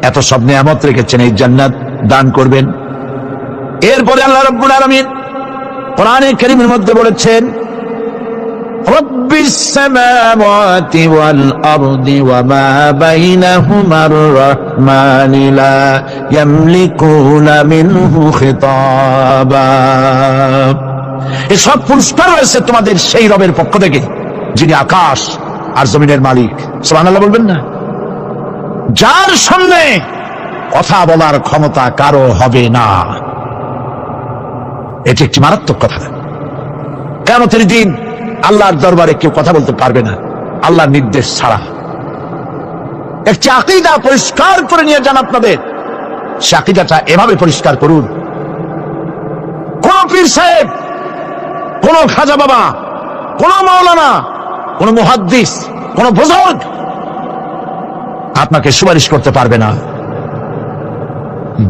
এত সব নিয়ামত রেখেছেন, এই জান্নাত দান করবেন। এরপরে আল্লাহ রাব্বুল আলামিন কোরআনে কারীমের মধ্যে বলেছেন, রব্বিস সামাওয়াতি ওয়াল আরদি ওয়া মা বাইনাহুমার রাহমানি লা ইয়ামলিকুনা মিনহু খিতাবা। এসব পুরস্কার রয়েছে তোমাদের সেই রবের পক্ষ থেকে যিনি আকাশ আর জমিনের মালিক। সুবহানাল্লাহ বলবেন না? যার সামনে কথা বলার ক্ষমতা কারো হবে না। এটি একটি মারাত্মক কথা। কিয়ামতের দিন আল্লাহর দরবারে কেউ কথা বলতে পারবে না আল্লাহর নির্দেশ ছাড়া। একটি আকীদা পরিষ্কার করে নিয়ে যান আপনাদের। সে আকীদাটা এভাবে পরিষ্কার করুন, কোন পীর সাহেব, কোন খাজা বাবা, কোন মাওলানা, কোন মুহাদ্দিস, কোন বুজুর্গ আপনাকে সুপারিশ করতে পারবে না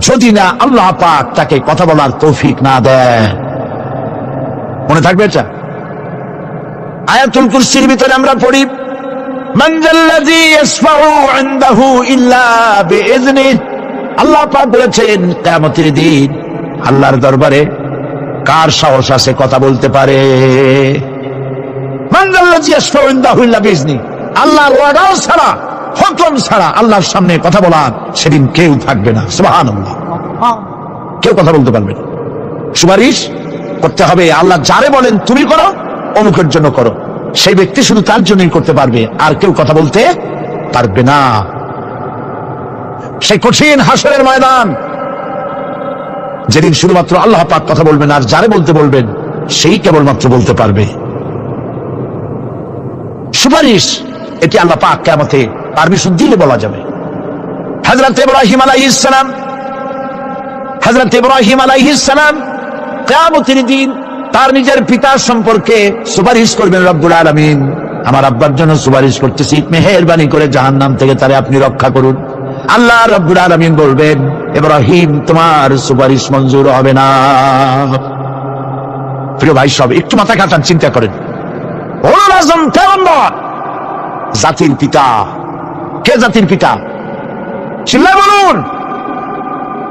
যদি না আল্লাহ পাক তাকে কথা বলার তৌফিক না দেয়। মনে থাকবে এটা। আয়াতুল কুরসির ভিতরে আমরা পড়ি, মান যাল্লাযী ইয়াশফাউ ইনদাহু ইল্লা বিইযনিহি। আল্লাহ পাক বলেছেন, কিয়ামতের দিন আল্লাহর দরবারে কার সাহস আছে কথা বলতে পারে? মান যাল্লাযী ইয়াশফাউ ইনদাহু ইল্লা বিইযনিহি। আল্লাহর ওয়াদা ছাড়া, হুকুম ছাড়া আল্লাহর সামনে কথা বলার সেদিন কেউ থাকবে না। সুবহানাল্লাহ, কেউ কথা বলতে পারবে না। সুপারিশ করতে হবে আল্লাহ যারে বলেন তুমি করো, অমুকের জন্য করো, সেই ব্যক্তি শুধু তার জন্যই করতে পারবে, আর কেউ কথা বলতে পারবে না। সেই কঠিন হাসরের ময়দান, যেদিন শুধুমাত্র আল্লাহ পাক কথা বলবেন, আর যারে বলতে বলবেন সেই কেবলমাত্র বলতে পারবে। সুপারিশ এটি আল্লাহ পাক কিয়ামতে পারমিশন দিলে বলা যাবে। হযরত ইব্রাহিম আলাইহিস সালাম কিয়ামতের দিন তার নিজের পিতা সম্পর্কে সুপারিশ করবেন, রব্বুল আলামিন আমার আব্বার জন্য সুপারিশ করতেছি, মেহেরবানি করে জাহান্নাম থেকে তারে আপনি রক্ষা করুন। আল্লাহ রব্বুল আলামিন বলবেন, ইব্রাহিম তোমার সুপারিশ মঞ্জুর হবে না। প্রিয় ভাই সব, একটু মাথা কাটান, চিন্তা করেন। উলুল আযম পয়গম্বর, জাতির পিতা। কে জাতির পিতা? চিল্লায় বলুন,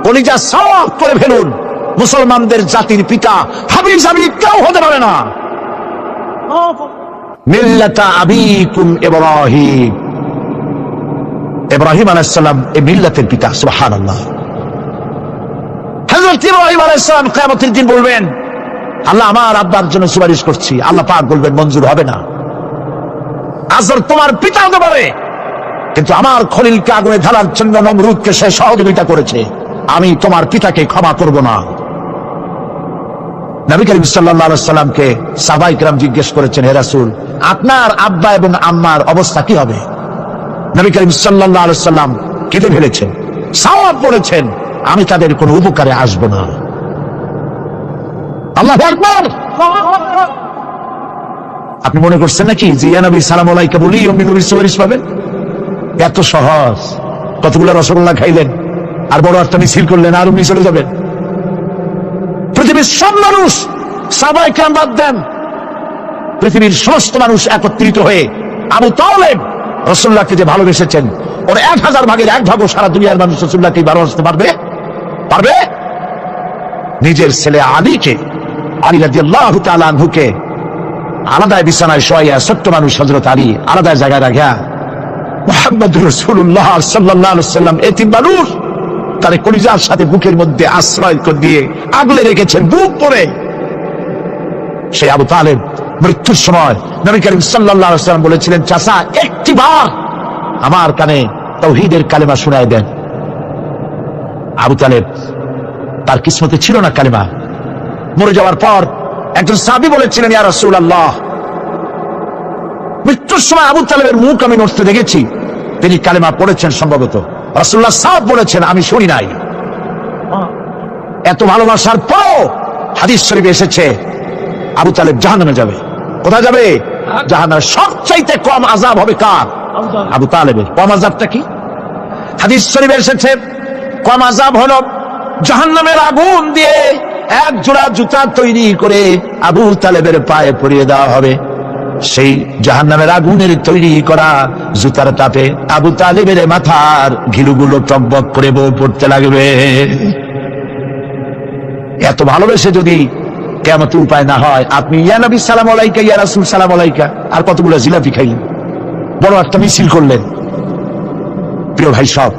কলিজা সাফ করে ফেলুন, মুসলমানদের জাতির পিতা হাবিব জাবিব কেউ হতে পারে না। মিল্লাতা আবিকুম ইব্রাহিম, ইব্রাহিম আলাইহিস সালাম এই মিল্লাতের পিতা। সুবহানাল্লাহ। হযরত ইব্রাহিম আলাইহিস সালাম কিয়ামতের দিন বলবেন, আল্লাহ আমার আব্বার জন্য সুপারিশ করছি। আল্লাহ পাক বলবেন মঞ্জুর হবে না। আজর তোমার পিতা হতে পারে, কিন্তু আমার খলিলকে আগুনে ঢালার জন্য নমরুদকে সে সহযোগিতা করেছে, আমি তোমার পিতাকে ক্ষমা করব না। নবী করিম সাল্লাল্লাহু আলাইহি সাল্লামকে সাহাবায়ে কেরাম জিজ্ঞেস করেছেন, হে রাসূল, আপনার আব্বা এবং আম্মার অবস্থা কি হবে? নবী করিম সাল্লাল্লাহু আলাইহি সাল্লাম কেঁদে ফেলেছেন, সাওয়াব বলেছেন, আমি তাদের কোনো উপকারে আসব না। আল্লাহু আকবার। আপনি মনে করছেন নাকি যে ইয়া নবী সালাম আলাইকা বলি অমনি নবীর সুপারিশ পাবেন? এত সহজ। কতগুলো রসগোল্লা খাইলেন আর বড় একটা মিছিল করলেন আর অমনি চলে যাবেন? পৃথিবীর সব মানুষ, সাহাবায়ে কেরাম বাদ দেন, পৃথিবীর সমস্ত মানুষ একত্রিত হয়ে আবু তালেব রাসূলুল্লাহকে যে ভালোবেসেছেন, ওর 1000 ভাগের 1 ভাগও সারা দুনিয়ার মানুষ রাসূলুল্লাহকে ভালোবাসতে পারবে? পারবে? নিজের ছেলে আলীকে, আলী রাদিয়াল্লাহু তাআলা আনহুকে আলাদা বিছানায় শোয়া, ছোট্ট মানুষ হযরত আলী আলাদা জায়গায় রাখা, মুহাম্মদুর রাসূলুল্লাহ সাল্লাল্লাহু আলাইহি ওয়াসাল্লাম এতিম মানুষ, তার কলিজার সাথে বুকের মধ্যে আশ্রয় দিয়ে আগলে রেখেছেন বুক পরে। সেই আবু তালেব মৃত্যুর সময় নবী করিম সাল্লাল্লাহু আলাইহি ওয়াসাল্লাম বলেছিলেন, চাচা একটিবার আমার কানে তাওহীদের কালেমা শোনায় দেন। আবু তালেব তার কিসমতে ছিল না কালেমা। মরে যাওয়ার পর একজন সাহাবী বলেছিলেন, ইয়া রাসূলুল্লাহ, মৃত্যুর সময় আবু তালেবের মুখ আমি নড়তে দেখেছি, তিনি কালেমা পড়েছেন সম্ভবত। রাসূলুল্লাহ সাহেব বলেছেন, আমি শুনি নাই। এত ভালোবাসার পর হাদিস শরীফে এসেছে আবু তালেব জাহান্নামে যাবে। কোথায় যাবে? জাহান্নামে। সবচাইতে কম আযাব হবে কার? আবু তালেবের। কম আযাবটা কি? হাদিস শরীফে এসেছে কম আযাব হলো জাহান্নামের আগুন দিয়ে এক জোড়া জুতা তৈরি করে আবু তালেবের পায়ে পরিয়ে দেওয়া হবে। সেই জাহান্নামের আগুনের তৈরি করা জুতার তাপে আবু তালেবের মাথার ঘিলুগুলো টকবক করে বউ পড়তে লাগবে। এত ভালোবেসে যদি কিয়ামতের উপায় না হয়, আপনি ইয়া নবী সালাম আলাইকা, ইয়া রাসূল সালাম আলাইকা আর কতগুলো জিলাপি খাইলেন, বড় একটা মিছিল করলেন। প্রিয় ভাই সব,